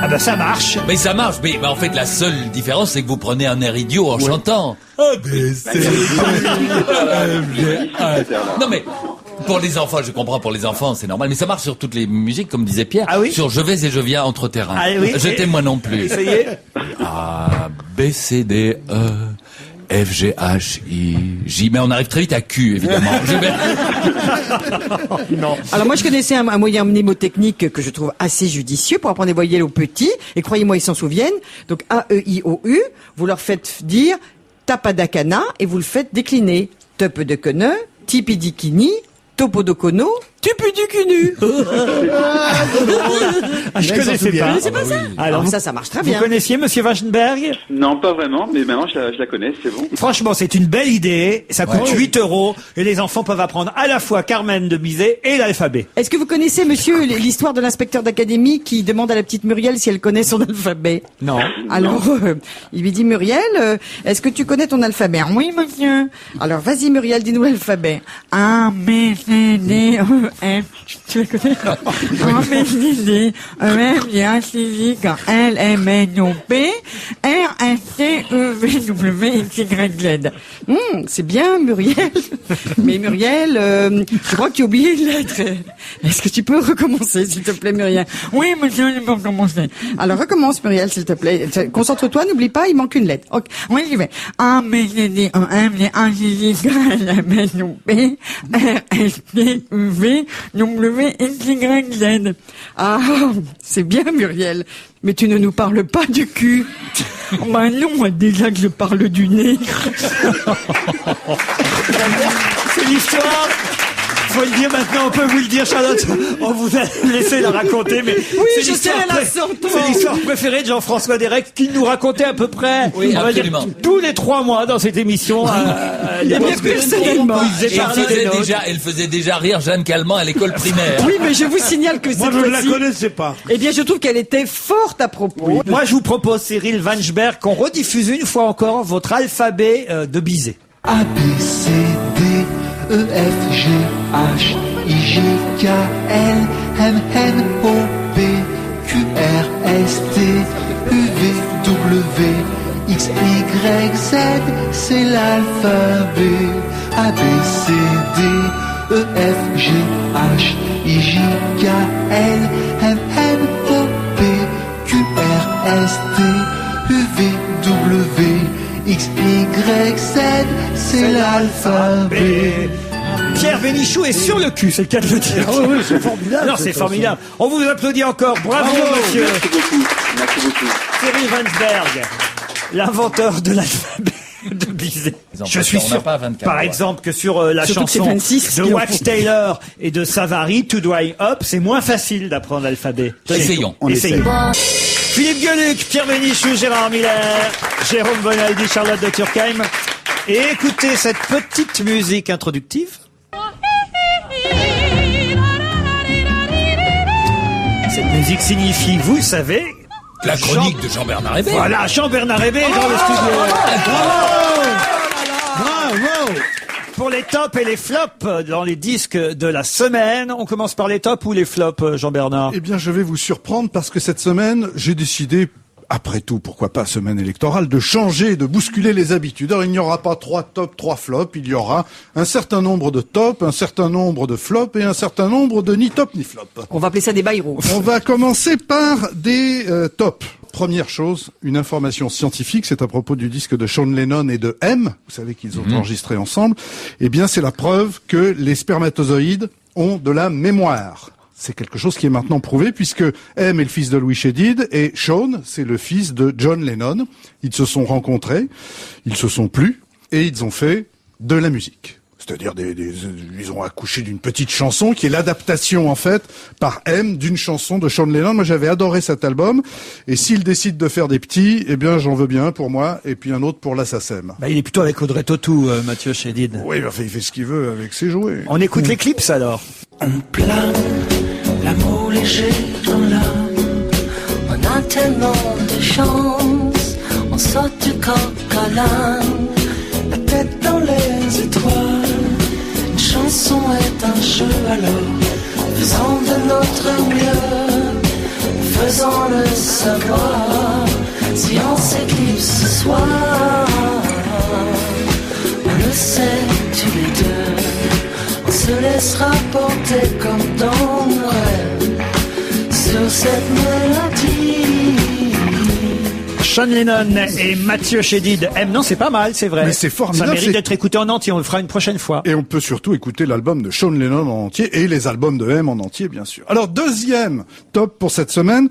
Ah bah ça marche. Mais ça marche, mais en fait la seule différence c'est que vous prenez un air idiot en chantant. A, B, C, D, E, F, G, H. Non mais pour les enfants, je comprends, pour les enfants c'est normal, mais ça marche sur toutes les musiques comme disait Pierre. Ah oui. Sur Je vais et je viens entre terrains. Ah oui. Je t'aime moi non plus. Essayez. A, B, C, D, E. F, G, H, I, J. Mais on arrive très vite à Q, évidemment. Non. Alors moi je connaissais un moyen mnémotechnique que je trouve assez judicieux pour apprendre les voyelles aux petits, et croyez-moi ils s'en souviennent. Donc A-E-I-O-U, vous leur faites dire tapadakana et vous le faites décliner. Tupedekene, tipidikini, topodokono, tupudukunu. Je connaissais pas. C'est pas ça. Alors ça marche très Vous bien. connaissiez Monsieur Wachenberg? Non, pas vraiment, mais maintenant je la connais, c'est bon. Franchement, c'est une belle idée. Ça coûte 8 € et les enfants peuvent apprendre à la fois Carmen de Bizet et l'alphabet. Est-ce que vous connaissez, monsieur, l'histoire de l'inspecteur d'académie qui demande à la petite Muriel si elle connaît son alphabet? Non. Alors, il lui dit, Muriel, est-ce que tu connais ton alphabet? Oui, monsieur. Alors, vas-y, Muriel, dis-nous l'alphabet. A, B, C, D, E, F. Tu le connais? A, B, C, D, E, F, G, H, I, J, K, L, M, N, O, P, R, S, T, E, V, W, X, Y, Z. C'est bien, Muriel. Mais Muriel, je crois que tu as oublié une lettre. Est-ce que tu peux recommencer, s'il te plaît, Muriel? Oui, monsieur, je peux recommencer. Alors, recommence, Muriel, s'il te plaît. Concentre-toi, n'oublie pas, il manque une lettre. Okay. Oui, j'y vais. A, B, C, D, E, F, G, H, I, J, K, L, M, N, O, P, R, S, T, U, V, W, X, Y, Z. Ah, c'est bien, Muriel. Mais tu ne nous parles pas du cul. Bah non, déjà que je parle du nez. C'est l'histoire. Faut le dire maintenant, on peut vous le dire, Charlotte. On vous a laissé la raconter, mais Oui, c'est je sais, l'histoire elle a sorti. c'est l'histoire préférée de Jean-François Derek qui nous racontait à peu près, Oui, on va dire, absolument. tous les 3 mois dans cette émission. personnellement. Il faisait partie des nôtres. Elle faisait déjà rire Jeanne Calment à l'école primaire. Oui, mais je vous signale que Moi, cette je ne la fois-ci, connaissais pas. eh bien, je trouve qu'elle était forte à propos. Moi, je vous propose, Cyril Wachenberg, qu'on rediffuse une fois encore votre alphabet de Bizet. A, B, C, D, E, F, G, H, I, J, K, L, M, N, O, P, Q, R, S, T, U, V, W, X, Y, Z, c'est l'alphabet. A, B, C, D, E, F, G, H, I, J, K, L, M, N, O, P, Q, R, S, T, U, V, W, X, Y, Z, c'est l'alphabet. Pierre Bénichou est sur le cul, c'est le cas de le dire. Oui, c'est formidable. Alors, c'est formidable. On vous applaudit encore. Bravo, monsieur. Merci beaucoup. Merci beaucoup. Cyril Wachenberg, l'inventeur de l'alphabet de Bizet. Je suis On n'a sûr, pas 24, par ouais. exemple, que sur la Surtout que c'est chanson 26 de qui en Wax font. Taylor et de Savary, To Dry Up, c'est moins facile d'apprendre l'alphabet. Essayons. On Essayons. essaye. Philippe Gueluc, Pierre Bénichou, Gérard Miller, Jérôme Bonaldi, Charlotte de Turckheim. Et écoutez cette petite musique introductive. Cette musique signifie, vous le savez, La chronique de Jean-Bernard Hébert. voilà, Jean-Bernard Hébert dans le studio. Bravo. Pour les tops et les flops dans les disques de la semaine, on commence par les tops ou les flops, Jean-Bernard? Eh bien, je vais vous surprendre parce que cette semaine, j'ai décidé, après tout, pourquoi pas semaine électorale, de changer, de bousculer les habitudes. Alors, il n'y aura pas 3 tops, 3 flops. Il y aura un certain nombre de tops, un certain nombre de flops et un certain nombre de ni top ni flop. On va appeler ça des baillots. On va commencer par des tops. Première chose, une information scientifique, c'est à propos du disque de Sean Lennon et de M, vous savez qu'ils ont enregistré ensemble. Eh bien, c'est la preuve que les spermatozoïdes ont de la mémoire. C'est quelque chose qui est maintenant prouvé puisque M est le fils de Louis Chédid et Sean, c'est le fils de John Lennon. Ils se sont rencontrés, ils se sont plu et ils ont fait de la musique. C'est-à-dire ils ont accouché d'une petite chanson qui est l'adaptation en fait par M d'une chanson de Sean Lennon. Moi j'avais adoré cet album et s'il décide de faire des petits, eh bien j'en veux bien un pour moi et puis un autre pour l'Assasem. Bah, il est plutôt avec Audrey Tautou, Mathieu Chédid. Oui, enfin, il fait ce qu'il veut avec ses jouets. On écoute les clips alors. On plane, l'amour léger dans l'âme. On a tellement de chance, on saute du coq à l'âne, la tête dans les étoiles. Une chanson est un jeu alors, faisons de notre mieux, faisons-le savoir. Si on s'éclipse ce soir, on le sait tous les deux, on se laissera porter comme dans nos rêves sur cette mélodie. Sean Lennon et Mathieu Chédid. Non, c'est pas mal, c'est vrai. Mais c'est formidable. Ça mérite d'être écouté en entier. On le fera une prochaine fois. Et on peut surtout écouter l'album de Sean Lennon en entier et les albums de M en entier, bien sûr. Alors, deuxième top pour cette semaine,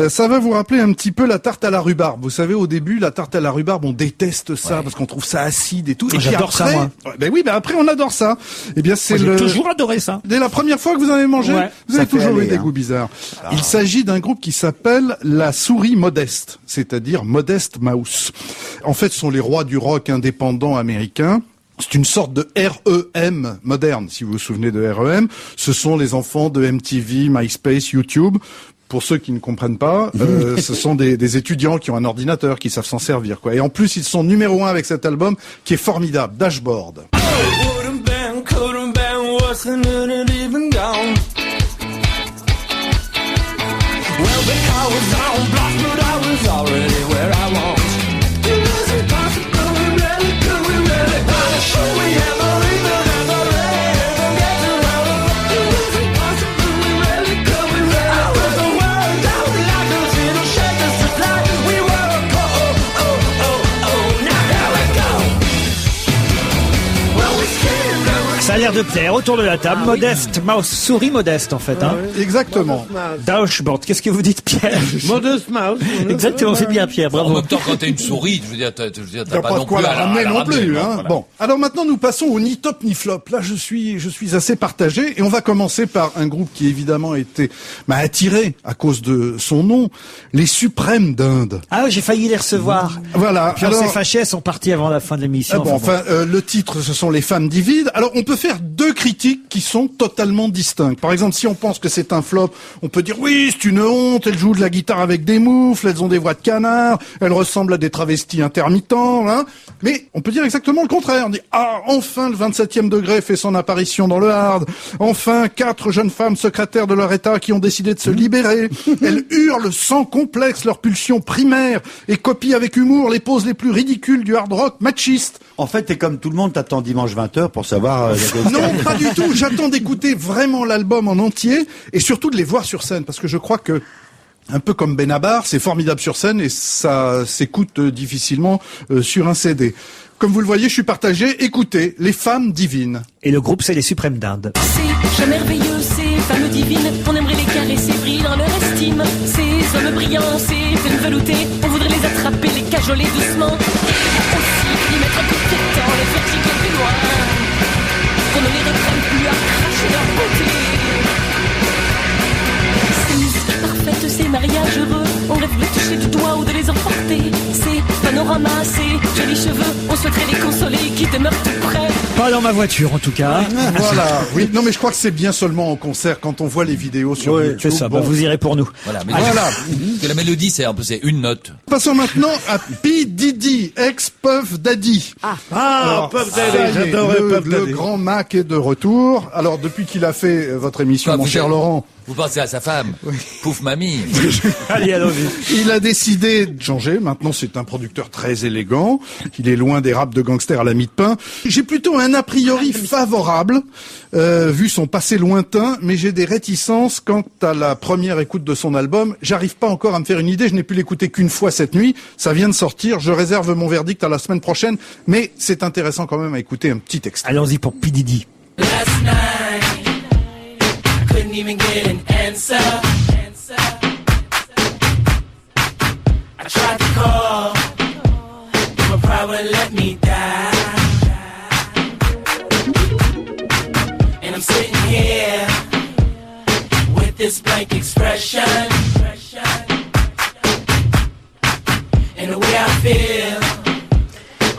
ça va vous rappeler un petit peu la tarte à la rhubarbe. Vous savez, au début, la tarte à la rhubarbe, on déteste ça parce qu'on trouve ça acide et tout. Et j'adore ça, moi. Ben oui, mais après, on adore ça. Eh bien, c'est j'ai toujours adoré ça. Dès la première fois que vous en avez mangé, vous avez toujours eu des hein. goûts bizarres. Il s'agit d'un groupe qui s'appelle La Souris Modeste, c'est-à-dire Modest Mouse. En fait, ce sont les rois du rock indépendant américain. C'est une sorte de REM moderne, si vous vous souvenez de REM. Ce sont les enfants de MTV, MySpace, YouTube. Pour ceux qui ne comprennent pas, ce sont des étudiants qui ont un ordinateur, qui savent s'en servir, quoi. Et en plus, ils sont numéro 1 avec cet album qui est formidable, Dashboard. Ça a l'air de plaire autour de la table. Modeste Mouse, souris modeste en fait. Hein. Exactement. Dashboard, qu'est-ce que vous dites, Pierre? Modest Mouse. Exactement, c'est bien, Pierre. Bravo. En même temps, quand t'es une souris, je veux dire, t'as pas non de quoi plus la ramener non plus. Hein. Voilà. Bon, alors maintenant nous passons au ni top ni flop. Là, je suis assez partagé et on va commencer par un groupe qui évidemment a été attiré à cause de son nom, les Suprêmes d'Inde. Ah, j'ai failli les recevoir. Voilà. Puis on s'est fâchés, elles sont parties avant la fin de l'émission. Le titre, ce sont Les Femmes Divides. Alors, on peut faire deux critiques qui sont totalement distinctes. Par exemple, si on pense que c'est un flop, on peut dire oui, c'est une honte, elles jouent de la guitare avec des moufles, elles ont des voix de canard, elles ressemblent à des travestis intermittents, hein. Mais on peut dire exactement le contraire. On dit enfin le 27e degré fait son apparition dans le hard. Enfin 4 jeunes femmes secrétaires de leur état qui ont décidé de se libérer. Elles hurlent sans complexe leurs pulsions primaires et copient avec humour les poses les plus ridicules du hard rock machiste. En fait, t'es comme tout le monde, t'attends dimanche 20h pour savoir... Non, pas du tout. J'attends d'écouter vraiment l'album en entier et surtout de les voir sur scène parce que je crois que un peu comme Benabar, c'est formidable sur scène et ça s'écoute difficilement sur un CD. Comme vous le voyez, je suis partagé. Écoutez, Les Femmes Divines. Et le groupe, c'est les Suprêmes d'Inde. C'est merveilleux, ces femmes divines, on aimerait les caresser, briller dans leur estime. Ces hommes brillants, ces femmes veloutées, on voudrait les attraper, les cajoler doucement. Aussi, y mettre un coup de pied dans les vertiges plus loin, qu'on ne les reprenne plus à cracher leur beauté. Ces musiques parfaites, ces mariages heureux, on rêve de les toucher du doigt ou de les emporter. Ces panoramas, ces jolis cheveux, on souhaiterait les consoler, qui demeurent tout près. Pas dans ma voiture, en tout cas. Voilà. Oui. Non, mais je crois que c'est bien seulement en concert quand on voit les vidéos sur YouTube. C'est ça. Bon. Vous irez pour nous. Voilà. Mais voilà. Parce que la mélodie, c'est une note. Passons maintenant à P. Diddy, ex-Puff Daddy. Puff Daddy, j'adorais Puff Daddy. Le grand Mac est de retour. Alors, depuis qu'il a fait votre émission, mon cher Laurent. Vous pensez à sa femme. Pouf mamie. Allez, allons-y. Il a décidé de changer. Maintenant, c'est un producteur très élégant. Il est loin des raps de gangsters à la mie de pain. J'ai plutôt un a priori favorable, vu son passé lointain, mais j'ai des réticences quant à la première écoute de son album. J'arrive pas encore à me faire une idée. Je n'ai pu l'écouter qu'une fois cette nuit. Ça vient de sortir. Je réserve mon verdict à la semaine prochaine. Mais c'est intéressant quand même à écouter un petit extrait. Allons-y pour P. Diddy. Last night, I couldn't even get an answer. I tried to call, but my pride wouldn't let me die. And I'm sitting here with this blank expression. And the way I feel.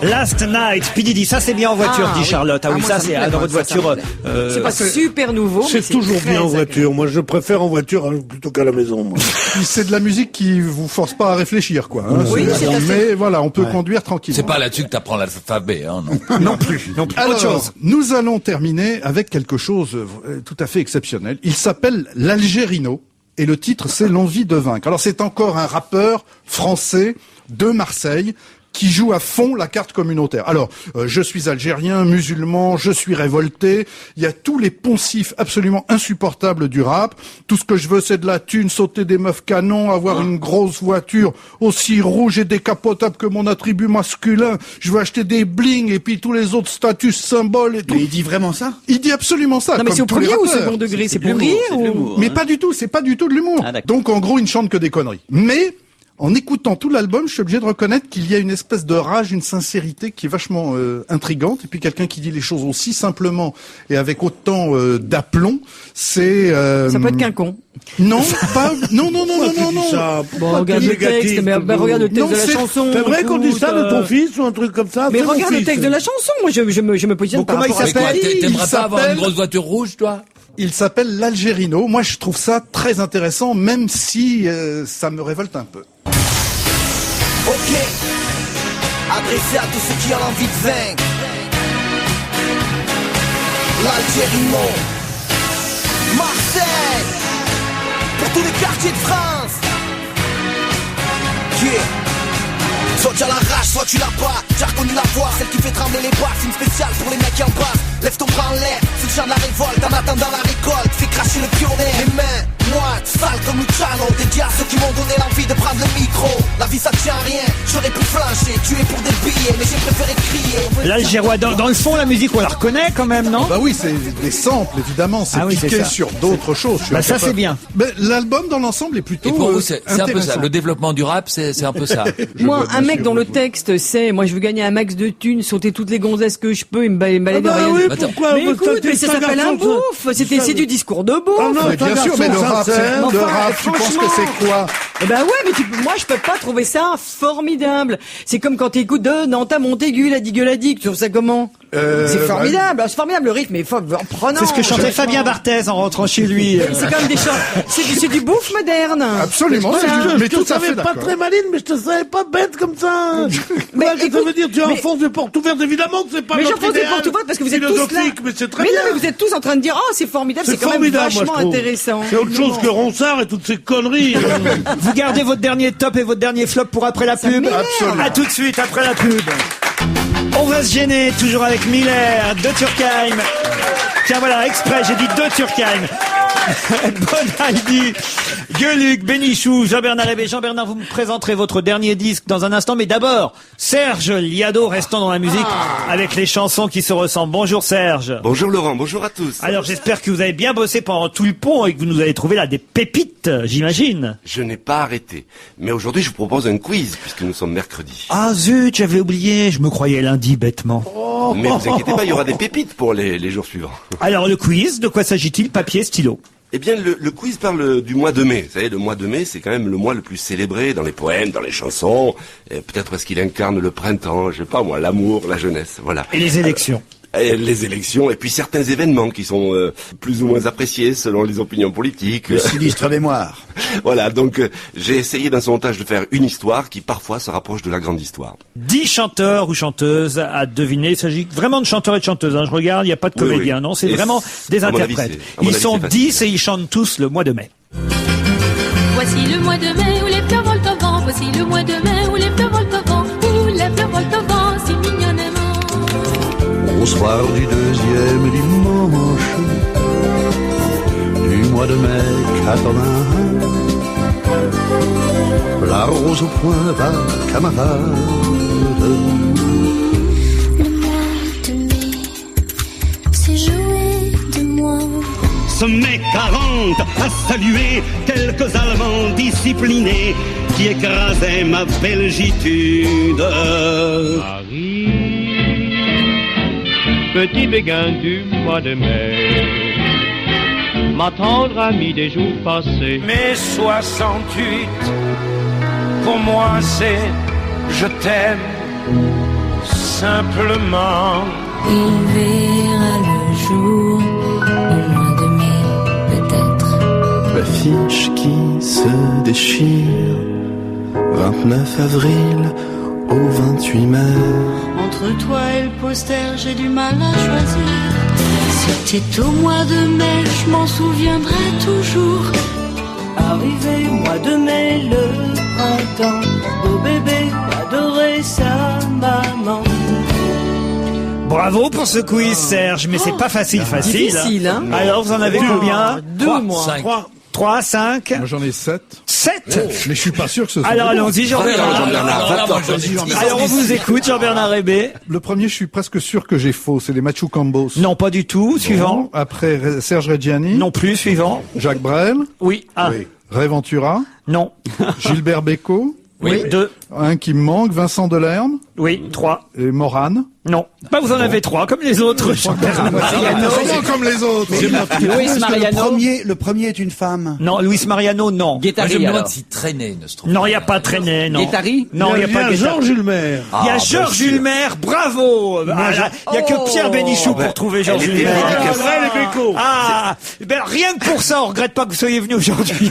Last Night, P. Diddy, ça c'est bien en voiture, dit Charlotte. Ah oui, ça c'est dans votre voiture. C'est pas super nouveau. C'est toujours bien en voiture. Moi, je préfère en voiture plutôt qu'à la maison. Moi. C'est de la musique qui vous force pas à réfléchir, quoi. Hein. Oui, c'est assez... Mais voilà, on peut conduire tranquillement. C'est pas là-dessus que t'apprends l'alphabet, hein, non. Non plus. Alors, autre chose. Nous allons terminer avec quelque chose tout à fait exceptionnel. Il s'appelle l'Algérino. et le titre c'est L'envie de vaincre. Alors c'est encore un rappeur français de Marseille qui joue à fond la carte communautaire. Alors, je suis algérien, musulman, je suis révolté. Il y a tous les poncifs absolument insupportables du rap. Tout ce que je veux, c'est de la thune, sauter des meufs canons, avoir une grosse voiture aussi rouge et décapotable que mon attribut masculin. Je veux acheter des bling et puis tous les autres statuts, symboles et tout. Mais il dit vraiment ça? Il dit absolument ça. Non, mais c'est au comme tous les premier ou au rappeurs. second degré? C'est pour de rire l'humour, c'est de ou... l'humour, Mais hein. pas du tout, c'est pas du tout de l'humour. Ah, d'accord. Donc en gros, il ne chante que des conneries. Mais en écoutant tout l'album, je suis obligé de reconnaître qu'il y a une espèce de rage, une sincérité qui est vachement intrigante. Et puis quelqu'un qui dit les choses aussi simplement et avec autant d'aplomb, c'est... Ça peut être qu'un con. Non, pas... Non. Bon, regarde le texte, mais regarde le texte Non, de la c'est- chanson. C'est vrai qu'on dit ça de ton écoute, fils ou un truc comme ça? Mais C'est mon regarde le fils. texte de la chanson. Moi, je me positionne Bon, par comment il rapport à Mais quoi, s'appelle ça. t'aimerais pas avoir s'appelle- une grosse voiture rouge, toi? Il s'appelle l'Algérino. Moi, je trouve ça très intéressant, même si ça me révolte un peu. Ok, adressé à tous ceux qui ont envie de vaincre. L'Algérino, Marseille, pour tous les quartiers de France. Yeah. Soit tu as la rage, soit tu l'as pas. J'ai reconnu la voix, celle qui fait trembler les boîtes. C'est une spéciale pour les mecs qui en passent. Lève ton bras en l'air, c'est le chant de la révolte. En attendant la récolte, fais cracher le pionnier. Les mains moites, sales comme Luciano. Dédié à ceux qui m'ont donné l'envie de prendre le micro. La vie ça tient à rien, j'aurais pu flancher. Tuer pour des billets, mais j'ai préféré crier. L'Algérois, dans le fond, la musique, on la reconnaît quand même, non? Bah oui, c'est des samples, évidemment. C'est Ah oui, c'est piqué ça. sur d'autres choses. Je suis Bah ça, incapable. c'est bien. Ben, l'album, dans l'ensemble, est plutôt Et pour vous, c'est un peu ça. intéressant. Le développement du rap, c'est un peu ça. Moi, bien un mec sûr, dont le oui. texte c'est, moi je veux gagner un max de thunes, sauter toutes les gonzesses que je peux et me balader Ah bah derrière. oui, Attends. pourquoi? Mais écoute, mais ça s'appelle un bouffe. C'est du discours de bouffe. Ah non, Mais bien sûr, mais le rap, sincère. le Enfin, rap, tu penses que franchement. c'est quoi? Eh ben ouais, mais moi je peux pas trouver ça formidable. C'est comme quand t'écoutes de Nantes à Montaigu, la digue, tu trouves ça comment? C'est formidable, c'est formidable, le rythme est prenant. C'est ce que chantait Fabien Barthez en rentrant chez lui. C'est quand même des chants, c'est du bouffe moderne. Absolument, Voilà. mais Je tout te à fait savais pas d'accord. très maline, mais je te savais pas bête comme ça. Mais Qu'est-ce que ça écoute, veut dire? Tu mais- enfonces des portes ouvertes, évidemment que c'est pas Mais notre j'enfonce des idéal portes ouvertes parce que vous êtes tous là. philosophique, mais c'est très Mais bien. non, mais vous êtes tous en train de dire, oh, c'est formidable, c'est quand même formidable, moi, vachement je trouve. intéressant. C'est autre chose que Ronsard et toutes ces conneries. Vous gardez votre dernier top et votre dernier flop pour après la pub. m'énerve. Absolument. À tout de suite après la pub. On va se gêner, toujours avec Miller, de Turkheim. Tiens voilà, exprès, j'ai dit de Turkheim. Bonaldi, Gueuluc, Bénichou, Jean-Bernard Hébé. Jean-Bernard, vous me présenterez votre dernier disque dans un instant, mais d'abord, Serge Liado, restons dans la musique avec les chansons qui se ressemblent. Bonjour Serge. Bonjour Laurent, bonjour à tous. Alors j'espère que vous avez bien bossé pendant tout le pont et que vous nous avez trouvé là des pépites, j'imagine. Je n'ai pas arrêté. Mais aujourd'hui, je vous propose un quiz, puisque nous sommes mercredi. Ah zut, j'avais oublié, je me croyais lundi bêtement. Mais vous inquiétez pas, il y aura des pépites pour les jours suivants. Alors le quiz, de quoi s'agit-il? Papier, stylo. Eh bien, le quiz parle du mois de mai. Vous savez, le mois de mai, c'est quand même le mois le plus célébré dans les poèmes, dans les chansons. Et peut-être parce qu'il incarne le printemps, je sais pas moi, l'amour, la jeunesse, voilà. Et les élections. Et les élections, et puis certains événements qui sont plus ou moins appréciés selon les opinions politiques. Le sinistre mémoire. Voilà, donc j'ai essayé dans ce montage de faire une histoire qui parfois se rapproche de la grande histoire. 10 chanteurs ou chanteuses à deviner. Il s'agit vraiment de chanteurs et de chanteuses. Hein. Je regarde, il n'y a pas de Oui, comédiens, oui. non, c'est Et vraiment des à mon avis, interprètes. à mon Ils avis, sont c'est facile. 10 et ils chantent tous le mois de mai. Voici le mois de mai où les fleurs volent au vent. Voici le mois de mai où les fleurs volent au vent. Où les fleurs volent au vent, si mignonnement. Au soir du deuxième dimanche du mois de mai 81, la rose au point va, camarade. Le mois de mai, c'est jouer de moi. Ce mai 40 a salué quelques Allemands disciplinés qui écrasaient ma belgitude. Paris, petit béguin du mois de mai, ma tendre amie des jours passés. Mai 68, pour moi c'est je t'aime simplement. Il verra le jour au mois de mai, peut-être. L'affiche qui se déchire, 29 avril au 28 mai. Entre toi et le poster, j'ai du mal à choisir. C'était au mois de mai, je m'en souviendrai toujours. Arrivé mois de mai, le printemps, beau bébé adorait sa maman. Bravo pour ce quiz, Serge, mais c'est pas facile. Difficile, hein. Alors, vous en avez combien? 2 mois. 3, 5. Moi j'en ai 7. 7 Mais je suis pas sûr que ce soit... Alors allons-y, Jean-Bernard. Alors on vous écoute, Jean-Bernard Hébé. Le premier, je suis presque sûr que j'ai faux. C'est les Machu Cambos. Non, pas du tout. Suivant. Bon. Après, Serge Reggiani. Non plus. Suivant. Jacques Brel. Oui. 1. Oui. Ray Ventura. Non. Gilbert Bécaud. Oui. 2. Un qui me manque, Vincent Delerme. Oui. 3. Et Morane. Non. Bah vous en avez 3, comme les autres. Comment comme les autres? Luis Mariano. Le premier est une femme. Non, Luis Mariano, non. Moi, Guettari, je me demande alors. si Traîné ne se trouve Non, il n'y a pas Traîné, non. Guettari. Non, il n'y a pas Guettari. Georges Ulmer. Il y a Georges Ulmer, bravo. Il n'y a que Pierre Bénichou pour trouver Georges Ulmer. Ah, ben rien que pour ça, on regrette pas que vous soyez venu aujourd'hui.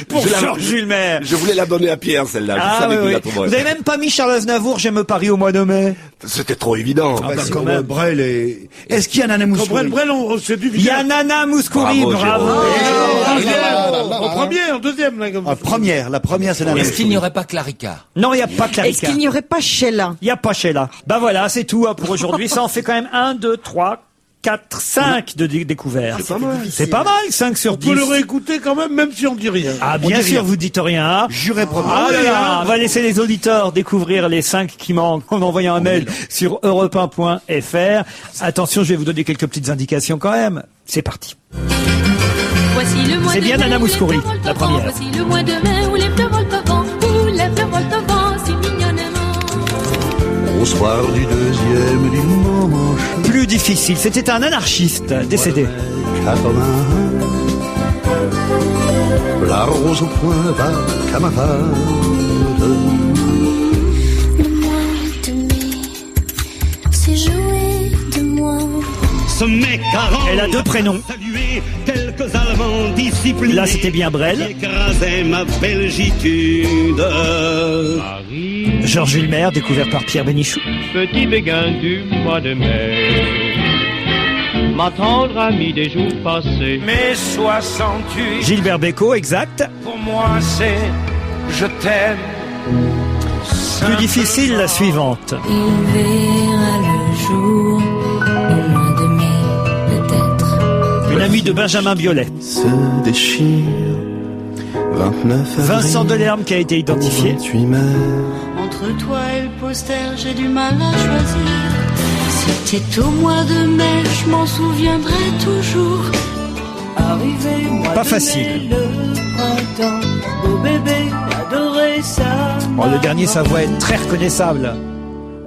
Pour Georges Ulmer. Je voulais la donner à Pierre, celle-là. Je Ah savais oui, qu'il oui. la trouverait. Vous avez même pas mis Charles Aznavour, j'aime Paris au mois de mai. C'était trop évident. Quand même. Brel et... Est-ce qu'il y a Nana Mouskouri? Brel, c'est du Il y a Nana Mouskouri, bravo. En premier, en deuxième, là, comme ça. La première c'est Nana Est-ce qu'il n'y aurait pas Clarica? Non, il n'y a pas Est-ce Clarica. qu'il n'y aurait pas Sheila? Il n'y a pas Sheila. Bah voilà, c'est tout hein, pour aujourd'hui. Ça en fait quand même 1, 2, 3, 4, 5 de découvertes. C'est pas mal. C'est pas mal, 5 sur 10. On peut le réécouter quand même si on dit rien. Ah, bien sûr, vous dites rien. Juré premier. Ah là là, on va laisser les auditeurs découvrir les 5 qui manquent en envoyant un mail sur europe1.fr. Attention, je vais vous donner quelques petites indications quand même. C'est parti. C'est bien Nana Mouskouri, la première. Voici le mois de mai où les fleurs volent au vent, où les fleurs volent au vent, si mignonnement. Au soir du deuxième dimanche. Plus difficile, c'était un anarchiste décédé. 81. La rose au point va camarade. Le mois de mai, c'est joué de moi. Ce mai 40. Elle a 2 prénoms. Saluer quelques Allemands disciplinés. Là, c'était bien Brel. Qui écrasaient ma belgitude. Georges Ulmer, découvert par Pierre Bénichou. Petit béguin du mois de mai, ma tendre amie des jours passés. Mai 68, Gilbert Bécaud, exact. pour moi c'est je t'aime. Plus difficile, la suivante. Il verra le jour au mois de mai, peut-être. Une amie de Benjamin Biolay. Se déchire. 29 avril. Vincent Delerme qui a été identifié. 28 mai. Entre toi et le poster, j'ai du mal à choisir. C'était au mois de mai, je m'en souviendrai toujours. Arrivé mois Pas de facile. mai, le printemps, beau bébé adorait sa Bon, le maman. dernier, sa voix est très reconnaissable.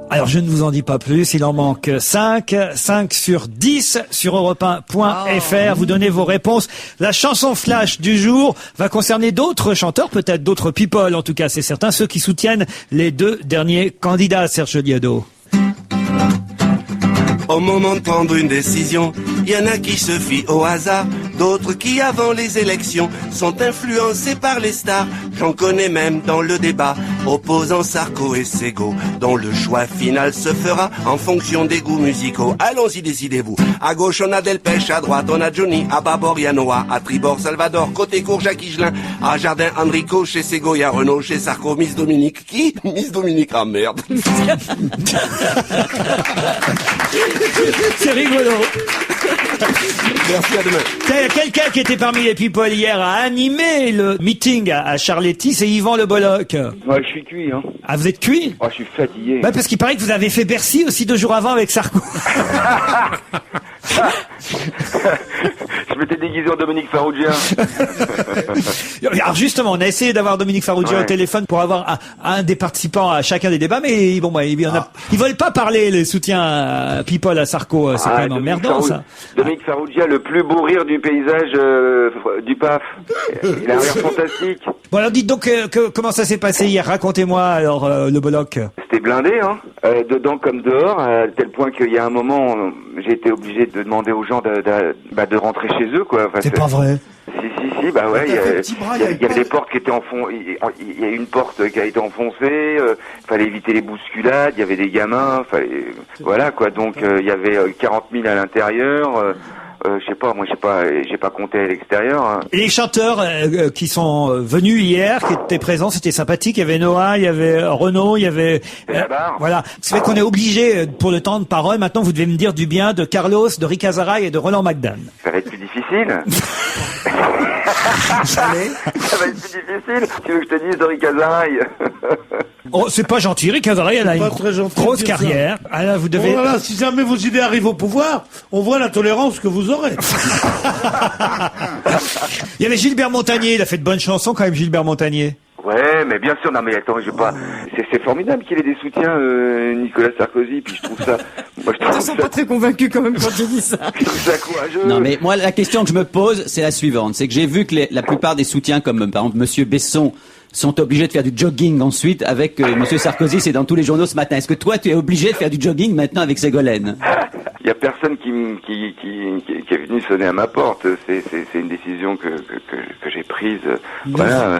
Alors, je ne vous en dis pas plus, il en manque 5. 5 sur 10 sur europe1.fr. Vous donnez vos réponses. La chanson flash du jour va concerner d'autres chanteurs, peut-être d'autres people, en tout cas, c'est certain, ceux qui soutiennent les 2 derniers candidats, Serge Liado. Au moment de prendre une décision, il y en a qui se fient au hasard, d'autres qui, avant les élections, sont influencés par les stars. J'en connais même dans le débat, opposant Sarko et Sego, dont le choix final se fera en fonction des goûts musicaux. Allons-y, décidez-vous. À gauche, on a Delpech, à droite, on a Johnny, à bâbord, il y a Noah, à tribord, Salvador, côté court, Jacques Higelin, à Jardin, Enrico, chez Sego, il y a Renaud, chez Sarko, Miss Dominique. Qui? Miss Dominique, ah merde. C'est rigolo. Merci, à demain. Il y a quelqu'un qui était parmi les people hier à animer le meeting à Charletti, c'est Yvan Le Bolloc. Ouais, je suis cuit, hein. Ah, vous êtes cuit? Oh, je suis fatigué. Bah, parce qu'il paraît que vous avez fait Bercy aussi 2 jours avant avec Sarko. Je m'étais déguisé en Dominique Farrugia. Alors justement, on a essayé d'avoir Dominique Farrugia au téléphone pour avoir un des participants à chacun des débats, mais bon, bah, ils veulent pas parler, les soutiens people à Sarko. C'est quand même emmerdant, ça. Dominique Farrugia, le plus beau rire du paysage du PAF. Il a un rire fantastique. Bon, alors dites donc comment ça s'est passé hier. Racontez-moi alors Le Bolloc. C'était blindé, hein. Dedans comme dehors, à tel point qu'il y a un moment, j'ai été obligé de demander aux gens de rentrer chez eux, quoi. Enfin, c'est pas vrai. Si, bah ouais, il y avait des portes qui étaient enfoncées, il y a une porte qui a été enfoncée, fallait éviter les bousculades, il y avait des gamins, voilà quoi, donc il y avait 40 000 à l'intérieur, je sais pas, moi j'ai pas compté à l'extérieur. Hein. Et les chanteurs qui sont venus hier, qui étaient présents, c'était sympathique. Il y avait Noah, il y avait Renaud, il y avait voilà. C'est vrai qu'on est obligé pour le temps de parole. Maintenant, vous devez me dire du bien de Carlos, de Rick Azaray et de Roland McDan. Ça va être plus difficile. Ça va être plus difficile. Tu veux que je te dise de Rick Azaray? Oh, c'est pas gentil. Rick Azaray, elle a une grosse carrière. Alors, vous devez. Voilà, si jamais vos idées arrivent au pouvoir, on voit la tolérance que vous aurez. Il y avait Gilbert Montagnier. Il a fait de bonnes chansons quand même, Gilbert Montagnier. Ouais, mais bien sûr, non mais attends, c'est formidable qu'il ait des soutiens, Nicolas Sarkozy, puis je trouve ça... Moi, je ne pas très convaincu quand même quand tu dis ça. Je trouve ça courageux. Non mais moi, la question que je me pose, c'est la suivante. C'est que j'ai vu que la plupart des soutiens, comme par exemple Monsieur Besson, sont obligés de faire du jogging ensuite avec Monsieur Sarkozy, c'est dans tous les journaux ce matin. Est-ce que toi, tu es obligé de faire du jogging maintenant avec Ségolène? Il y a personne qui est venu sonner à ma porte. C'est une décision que j'ai prise. Voilà.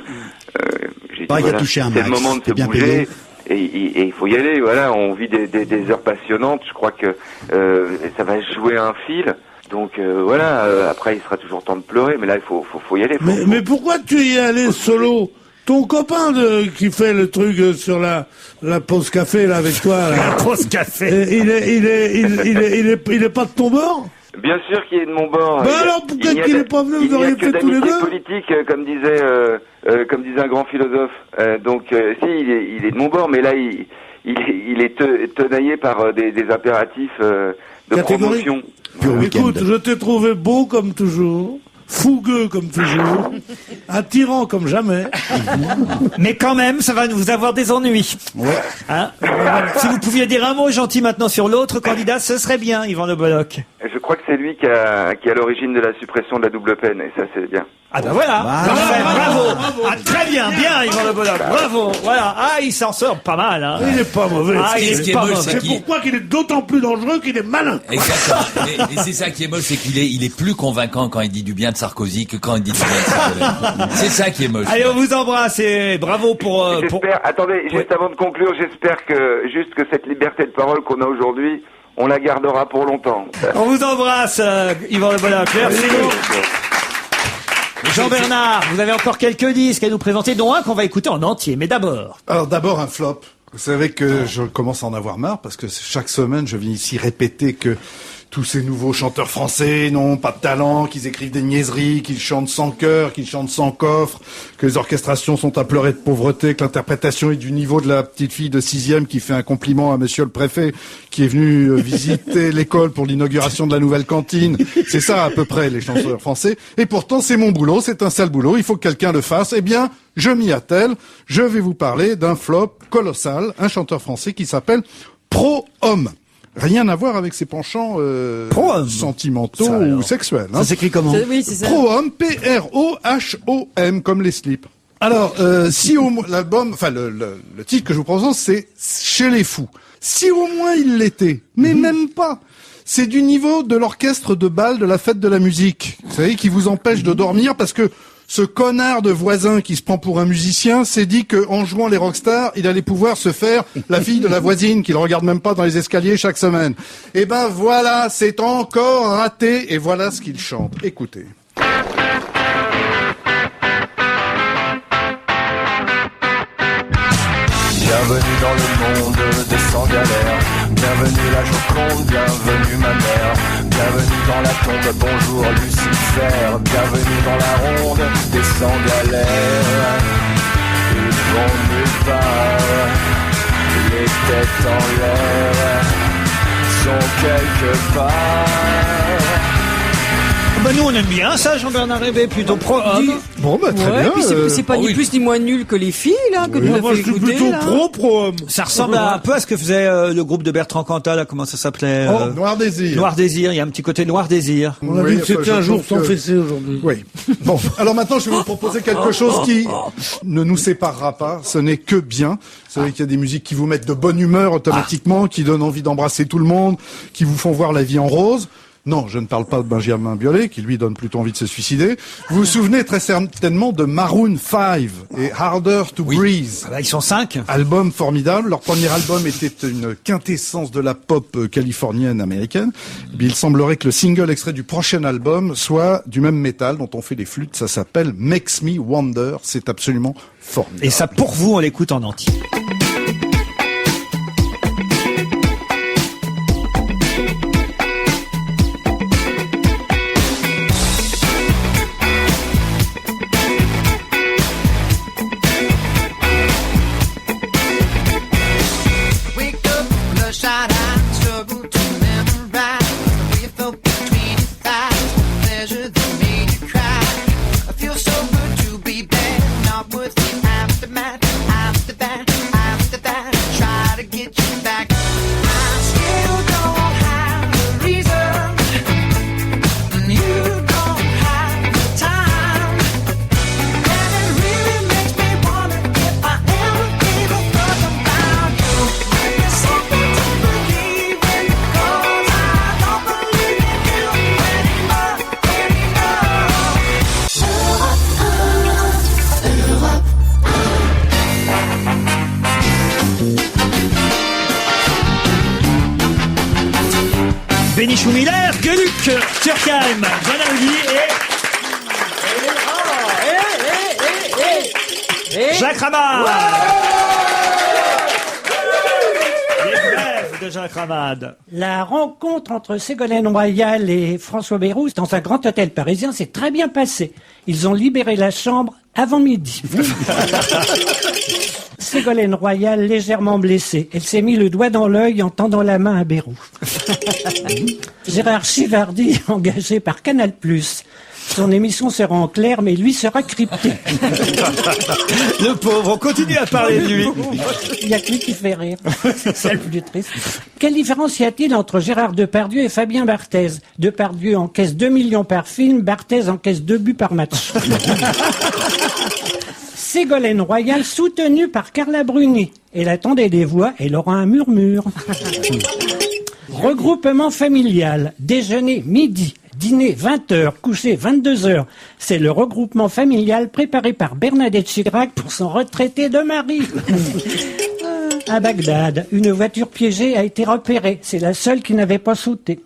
J'ai dit, voilà, c'est le moment de se bouger. Et il faut y aller, voilà, on vit des heures passionnantes, je crois que ça va jouer un fil, donc voilà, après il sera toujours temps de pleurer, mais là il faut y aller. Mais pourquoi tu y es allé solo? Ton copain qui fait le truc sur la pause café là avec toi, là. La pause café. Il est pas de ton bord? Bien sûr qu'il est de mon bord. Bah alors pourquoi qu'il est pas venu? Vous auriez fait tous les deux? Politique, comme disait un grand philosophe. Donc si il est de mon bord, mais là il est tenaillé par des impératifs de promotion. Écoute, je t'ai trouvé beau comme toujours. Fougueux comme toujours, attirant comme jamais. Mais quand même, ça va vous avoir des ennuis. Ouais. Hein? Si vous pouviez dire un mot gentil maintenant sur l'autre candidat, ce serait bien, Yvan Le Bolloc. Je crois que c'est lui qui est à l'origine de la suppression de la double peine, et ça c'est bien. Ah ben voilà, bravo. Ah, très bien, Yvan Le Bolloc, bravo. Voilà, il s'en sort pas mal. Hein. Il est pas mauvais. C'est pourquoi qu'il est d'autant plus dangereux qu'il est malin. Exactement. Et c'est ça qui est moche, c'est qu'il est plus convaincant quand il dit du bien de Sarkozy que quand il dit du bien de Ségolène. C'est ça qui est moche. Allez, on vous embrasse et bravo pour... Attendez, juste avant de conclure, j'espère que cette liberté de parole qu'on a aujourd'hui, on la gardera pour longtemps. On vous embrasse, Yvan Le Bolloc. Merci. Jean-Bernard, vous avez encore quelques disques à nous présenter, dont un qu'on va écouter en entier. Mais d'abord... Alors d'abord un flop. Vous savez que je commence à en avoir marre parce que chaque semaine, je viens ici répéter que tous ces nouveaux chanteurs français n'ont pas de talent, qu'ils écrivent des niaiseries, qu'ils chantent sans cœur, qu'ils chantent sans coffre, que les orchestrations sont à pleurer de pauvreté, que l'interprétation est du niveau de la petite fille de 6e qui fait un compliment à monsieur le préfet qui est venu visiter l'école pour l'inauguration de la nouvelle cantine. C'est ça à peu près les chanteurs français. Et pourtant c'est mon boulot, c'est un sale boulot, il faut que quelqu'un le fasse. Eh bien, je m'y attelle. Je vais vous parler d'un flop colossal, un chanteur français qui s'appelle Pro-Homme. Rien à voir avec ses penchants sentimentaux ou sexuels. Hein. Ça s'écrit comment? Oui, c'est ça. Pro-Homme, P-R-O-H-O-M, comme les slips. Alors, si l'album, enfin le titre que je vous propose, c'est Chez les fous. Si au moins il l'était, mais même pas. C'est du niveau de l'orchestre de bal de la fête de la musique. Vous savez, qui vous empêche de dormir parce que ce connard de voisin qui se prend pour un musicien s'est dit qu'en jouant les rockstars, il allait pouvoir se faire la fille de la voisine qu'il regarde même pas dans les escaliers chaque semaine. Et ben voilà, c'est encore raté et voilà ce qu'il chante. Écoutez. Bienvenue dans le monde des sans galères. Bienvenue la Joconde, bienvenue ma mère. Bienvenue dans la tombe, bonjour Lucifer. Bienvenue dans la ronde des sans galères. Ils vont nulle part, les têtes en l'air, sont quelque part. Bah nous on aime bien ça, Jean-Bernard Rébé, plutôt pro-homme. Bon bah très bien. Puis c'est pas ni plus ni moins nul que les filles là que tu as fait écouter. Plutôt pro-homme. Ça ressemble un peu à ce que faisait le groupe de Bertrand Cantat, là, comment ça s'appelait Noir Désir. Noir Désir, il y a un petit côté Noir Désir. On a vu que c'était un jour sans fessé aujourd'hui. Oui. Bon, alors maintenant je vais vous proposer quelque chose qui ne nous séparera pas, ce n'est que bien. Vous savez qu'il y a des musiques qui vous mettent de bonne humeur automatiquement, qui donnent envie d'embrasser tout le monde, qui vous font voir la vie en rose. Non, je ne parle pas de Benjamin Biolay, qui lui donne plutôt envie de se suicider. Vous vous souvenez très certainement de Maroon 5 et Harder to Breathe. Ah bah, ils sont 5. Album formidable. Leur premier album était une quintessence de la pop californienne américaine. Mais il semblerait que le single extrait du prochain album soit du même métal dont on fait les flûtes. Ça s'appelle Makes Me Wonder. C'est absolument formidable. Et ça, pour vous, on l'écoute en entier. Bénichou Miller, Gueluc, Turkheim, Jean-Marie et Jacques Ramade. Les brèves de Jacques Ramade. La rencontre entre Ségolène Royal et François Bayrou dans un grand hôtel parisien s'est très bien passée. Ils ont libéré la chambre avant midi. Ségolène Royal légèrement blessée. Elle s'est mis le doigt dans l'œil en tendant la main à Bayrou. Gérard Chivardi, engagé par Canal+. Son émission sera en clair, mais lui sera crypté. Le pauvre, on continue à parler de lui. Il n'y a que lui qui fait rire. C'est ça le plus triste. Quelle différence y a-t-il entre Gérard Depardieu et Fabien Barthez? Depardieu encaisse 2 millions par film, Barthez encaisse 2 buts par match. Ségolène Royal soutenue par Carla Bruni. Elle attendait des voix, elle aura un murmure. Regroupement familial, déjeuner midi, dîner 20h, coucher 22h. C'est le regroupement familial préparé par Bernadette Chirac pour son retraité de mari. À Bagdad, une voiture piégée a été repérée. C'est la seule qui n'avait pas sauté.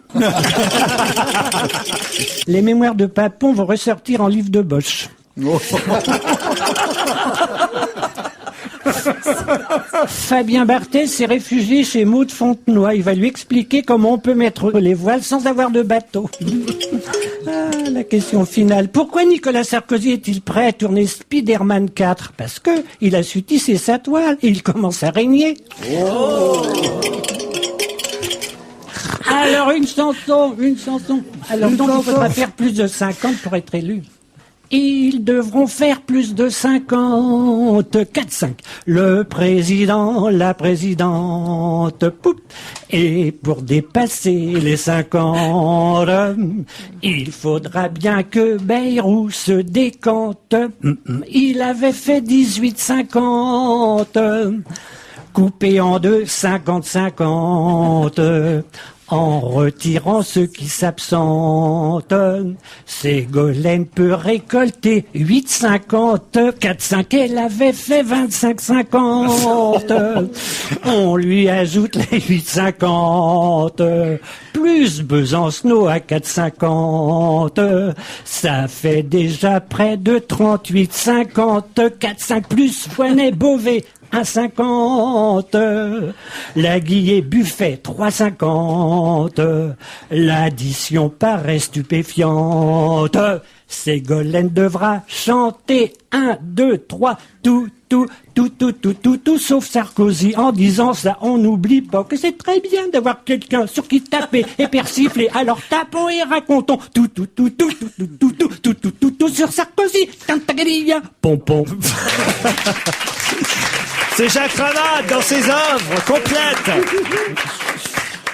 Les mémoires de Papon vont ressortir en livre de Bosch. Fabien Barthez s'est réfugié chez Maud Fontenoy. Il va lui expliquer comment on peut mettre les voiles sans avoir de bateau. La question finale. Pourquoi Nicolas Sarkozy est-il prêt à tourner Spider-Man 4? Parce que il a su tisser sa toile et il commence à régner. Oh. Alors une chanson. Alors donc il faudra faire plus de 50 pour être élu. Ils devront faire plus de 50, 4-5. Le président, la présidente, poup. Et pour dépasser les 50, il faudra bien que Bayrou se décante. Il avait fait 18-50, coupé en deux, 50-50. En retirant ceux qui s'absentent, Ségolène peut récolter 8,50, 4,5, elle avait fait 25,50. On lui ajoute les 8,50, plus Besancenot à 4,50. Ça fait déjà près de 38,50, 4,5 plus Foinet-Beauvais. 1,50, la Guillet Buffet 3,50, l'addition paraît stupéfiante, Ségolène devra chanter 1, 2, 3, tout, sauf Sarkozy, en disant ça, on n'oublie pas que c'est très bien d'avoir quelqu'un sur qui taper et persifler, alors tapons et racontons tout, sur Sarkozy, pompon. C'est Jacques Ramade dans ses œuvres complètes.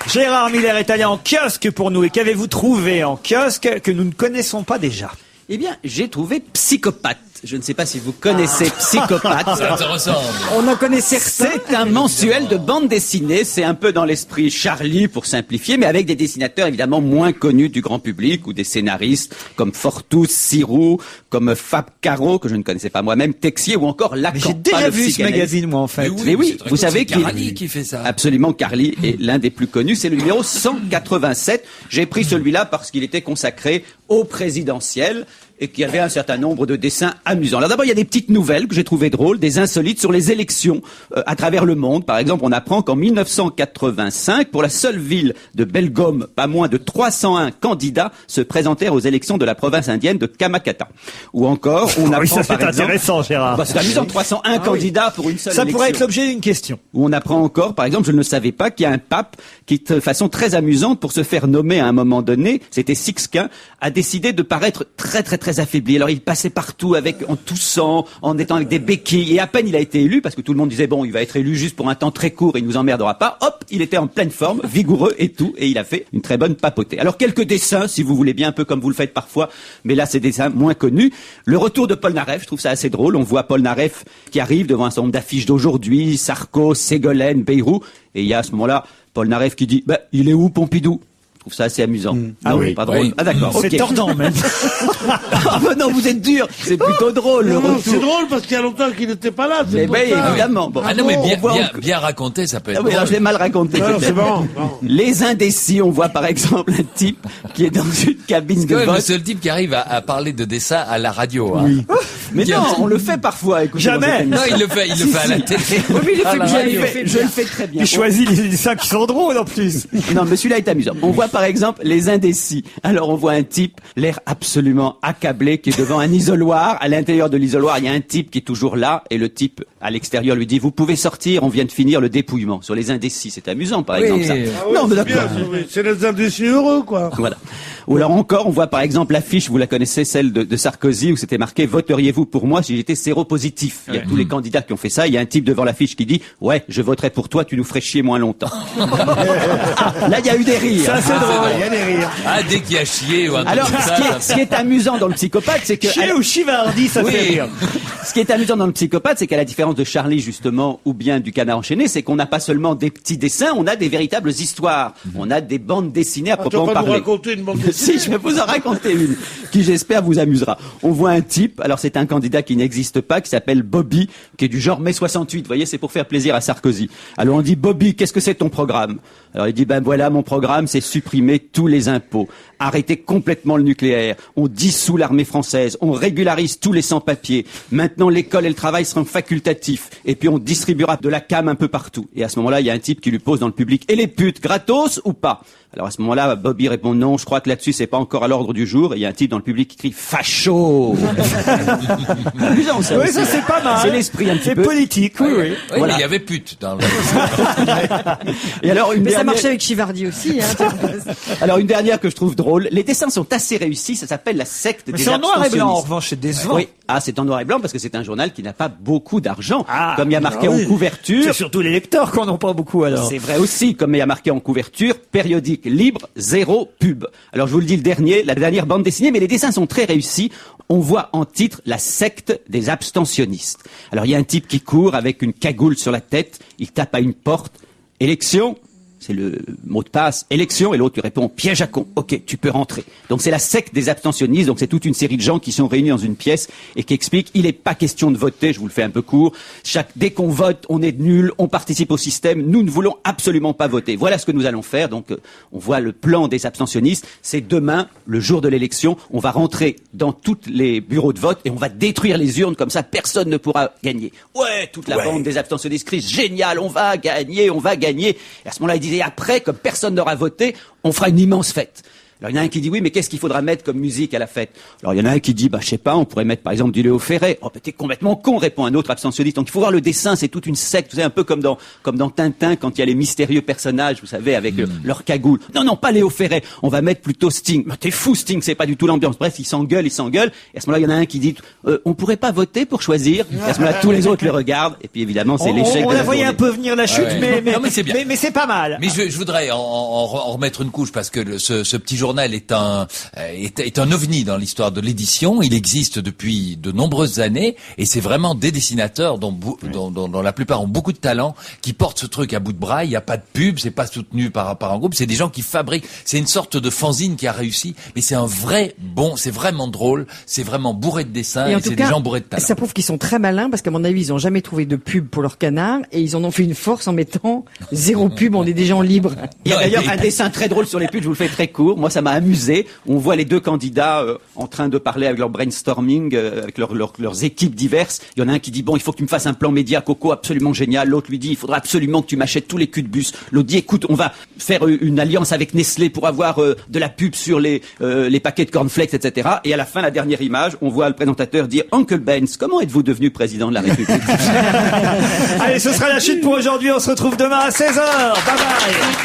Gérard Miller est allé en kiosque pour nous. Et qu'avez-vous trouvé en kiosque que nous ne connaissons pas déjà? Eh bien, j'ai trouvé Psychopathe. Je ne sais pas si vous connaissez Psychopathe. Ça te ressemble. On en connaît certains. C'est un mensuel de bande dessinée. C'est un peu dans l'esprit Charlie, pour simplifier, mais avec des dessinateurs évidemment moins connus du grand public ou des scénaristes comme Fortus, Sirou, comme Fab Caro, que je ne connaissais pas moi-même, Texier ou encore Lacan. J'ai déjà vu ce magazine, moi, en fait. Mais oui, vous savez qu'il Carly qui fait ça. Absolument, Carly est l'un des plus connus. C'est le numéro 187. J'ai pris celui-là parce qu'il était consacré au présidentiel et qu'il y avait un certain nombre de dessins amusants. Alors d'abord, il y a des petites nouvelles que j'ai trouvées drôles, des insolites sur les élections à travers le monde. Par exemple, on apprend qu'en 1985, pour la seule ville de Belgaum, pas moins de 301 candidats se présentèrent aux élections de la province indienne de Kamakata. Ou encore, on apprend oui, ça c'est par exemple... intéressant, Gérard. Bah, c'est amusant, 301 candidats pour une seule Ça élection. pourrait être l'objet d'une question. Où on apprend encore, par exemple, je ne le savais pas, qu'il y a un pape qui, de façon très amusante, pour se faire nommer à un moment donné, c'était Sixquin, a décidé de paraître très affaibli. Alors il passait partout en toussant, en étant avec des béquilles, et à peine il a été élu, parce que tout le monde disait bon, il va être élu juste pour un temps très court, et il nous emmerdera pas, hop, il était en pleine forme, vigoureux et tout, et il a fait une très bonne papauté. Alors quelques dessins, si vous voulez bien, un peu comme vous le faites parfois, mais là c'est des dessins moins connus. Le retour de Paul Naref, je trouve ça assez drôle, on voit Paul Naref qui arrive devant un certain nombre d'affiches d'aujourd'hui, Sarko, Ségolène, Bayrou, et il y a à ce moment-là Paul Naref qui dit il est où Pompidou? Je trouve ça assez amusant. Ah non, oui. Pas drôle. Oui. Ah d'accord. C'est ok. tordant même. Ah ben non, vous êtes dur. C'est plutôt drôle le Non, retour. c'est drôle parce qu'il y a longtemps qu'il n'était pas là. Mais ben, évidemment. Bon. Ah non, mais On voit bien raconté, ça peut être. Ah oui, alors je l'ai mal raconté. Non, peut-être. c'est marrant. Les indécis, on voit par exemple un type qui est dans une cabine C'est de quand même le vote. seul type qui arrive à parler de dessin à la radio. Hein. Oui. Mais non, on le fait parfois. Écoutez, Jamais. dans cette Non, émission. il le fait à la télé. Oui, mais il le À fait la bien, radio. il le fait Je bien. le fais très bien. Il choisit les dessins qui sont drôles en plus. Non, mais celui-là est amusant. On voit par exemple les indécis. Alors on voit un type, l'air absolument accablé, qui est devant un isoloir. À l'intérieur de l'isoloir, il y a un type qui est toujours là, et le type à l'extérieur lui dit vous pouvez sortir, on vient de finir le dépouillement. Sur les indécis, c'est amusant par exemple ça. Non, mais d'accord. C'est les indécis heureux, quoi. Voilà. Ou alors encore, on voit par exemple l'affiche, vous la connaissez, celle de Sarkozy, où c'était marqué « Voteriez-vous pour moi si j'étais séropositif ?» Il y a tous les candidats qui ont fait ça. Il y a un type devant l'affiche qui dit « Ouais, je voterai pour toi, tu nous ferais chier moins longtemps. » Là, il y a eu des rires. Ça c'est drôle. Il y a des rires. Ah, dès qu'il y a chié ou un truc Alors, comme ça. ce qui est amusant dans le Psychopathe, c'est que... Chier ou chivardi, ça Oui. fait rire. Ce qui est amusant dans le Psychopathe, c'est qu'à la différence de Charlie, justement, ou bien du Canard enchaîné, c'est qu'on n'a pas seulement des petits dessins, on a des véritables histoires. On a des bandes dessinées à Tu vas proprement pas nous parler. raconter une bande dessinée? Si, je vais vous en raconter une, qui j'espère vous amusera. On voit un type, alors c'est un candidat qui n'existe pas, qui s'appelle Bobby, qui est du genre mai 68, vous voyez, c'est pour faire plaisir à Sarkozy. Alors on dit, Bobby, qu'est-ce que c'est ton programme? Alors il dit, ben voilà, mon programme, c'est supprimer tous les impôts, arrêter complètement le nucléaire, on dissout l'armée française, on régularise tous les sans-papiers, maintenant l'école et le travail seront facultatifs, et puis on distribuera de la cam un peu partout. Et à ce moment-là, il y a un type qui lui pose dans le public, et les putes, gratos ou pas? Alors à ce moment-là, Bobby répond non, je crois que là-dessus c'est pas encore à l'ordre du jour. Et il y a un type dans le public qui crie facho. Amusant, ça Oui, aussi. ça c'est pas mal. C'est l'esprit un petit C'est peu. politique, oui, oui. Oui, Voilà. mais il y avait pute dans le... Et alors une Mais ça dernière... marchait avec Chivardi aussi. Hein. Alors une dernière que je trouve drôle. Les dessins sont assez réussis. Ça s'appelle la secte Mais des c'est en noir et blanc, en abstentionnistes. revanche, c'est décevant. Oui. Ah, c'est en noir et blanc parce que c'est un journal qui n'a pas beaucoup d'argent. Ah. Comme il y a marqué Ah oui. en couverture. C'est surtout les lecteurs qu'on n'en pas beaucoup alors. C'est vrai aussi, comme il y a marqué en couverture, périodique libre, zéro pub. Alors je vous le dis la dernière bande dessinée, mais les dessins sont très réussis. On voit en titre la secte des abstentionnistes. Alors il y a un type qui court avec une cagoule sur la tête, il tape à une porte, élection, c'est le mot de passe, élection, et l'autre lui répond piège à con, ok, tu peux rentrer. Donc c'est la secte des abstentionnistes, donc c'est toute une série de gens qui sont réunis dans une pièce et qui expliquent, il n'est pas question de voter, je vous le fais un peu court, dès qu'on vote, on est nul, on participe au système, nous ne voulons absolument pas voter. Voilà ce que nous allons faire, donc on voit le plan des abstentionnistes, c'est demain, le jour de l'élection, on va rentrer dans tous les bureaux de vote et on va détruire les urnes, comme ça personne ne pourra gagner. Ouais, toute la bande des abstentionnistes crie, génial, on va gagner, on va gagner. Et à ce moment-là, ils disaient, et après, comme personne n'aura voté, on fera une immense fête. Alors il y en a un qui dit oui, mais qu'est-ce qu'il faudra mettre comme musique à la fête? Alors il y en a un qui dit je sais pas, on pourrait mettre par exemple du Léo Ferré. Oh, t'es complètement con, répond un autre abstentionniste. Donc il faut voir le dessin, c'est toute une secte, vous savez, un peu comme dans Tintin quand il y a les mystérieux personnages, vous savez, avec leur cagoule. Non, pas Léo Ferré, on va mettre plutôt Sting. T'es fou, Sting, c'est pas du tout l'ambiance. Bref, ils s'engueulent. Et à ce moment-là, il y en a un qui dit on pourrait pas voter pour choisir. Et à ce moment-là, tous les autres les regardent. Et puis évidemment, c'est l'échec. On de la la voyait un journée. peu venir la chute, Ouais. Non, mais c'est bien. mais c'est pas mal. Mais je voudrais en remettre une couche parce que ce petit journal journal est un ovni dans l'histoire de l'édition. Il existe depuis de nombreuses années et c'est vraiment des dessinateurs dont la plupart ont beaucoup de talent qui portent ce truc à bout de bras. Il n'y a pas de pub, c'est pas soutenu par un groupe. C'est des gens qui fabriquent. C'est une sorte de fanzine qui a réussi, mais c'est c'est vraiment drôle, c'est vraiment bourré de dessins et c'est des gens bourrés de talent. Ça prouve qu'ils sont très malins parce qu'à mon avis, ils n'ont jamais trouvé de pub pour leur canard et ils en ont fait une force en mettant 0 pub, on est des gens libres. Il y a d'ailleurs un dessin très drôle sur les pubs, je vous le fais très court. Moi, ça m'a amusé. On voit les deux candidats en train de parler avec leur brainstorming, avec leurs équipes diverses. Il y en a un qui dit, bon, il faut que tu me fasses un plan média Coco absolument génial. L'autre lui dit, il faudra absolument que tu m'achètes tous les culs de bus. L'autre dit, écoute, on va faire une alliance avec Nestlé pour avoir de la pub sur les paquets de cornflakes, etc. Et à la fin, la dernière image, on voit le présentateur dire, Uncle Benz, comment êtes-vous devenu président de la République? Allez, ce sera la chute pour aujourd'hui. On se retrouve demain à 16h. Bye bye.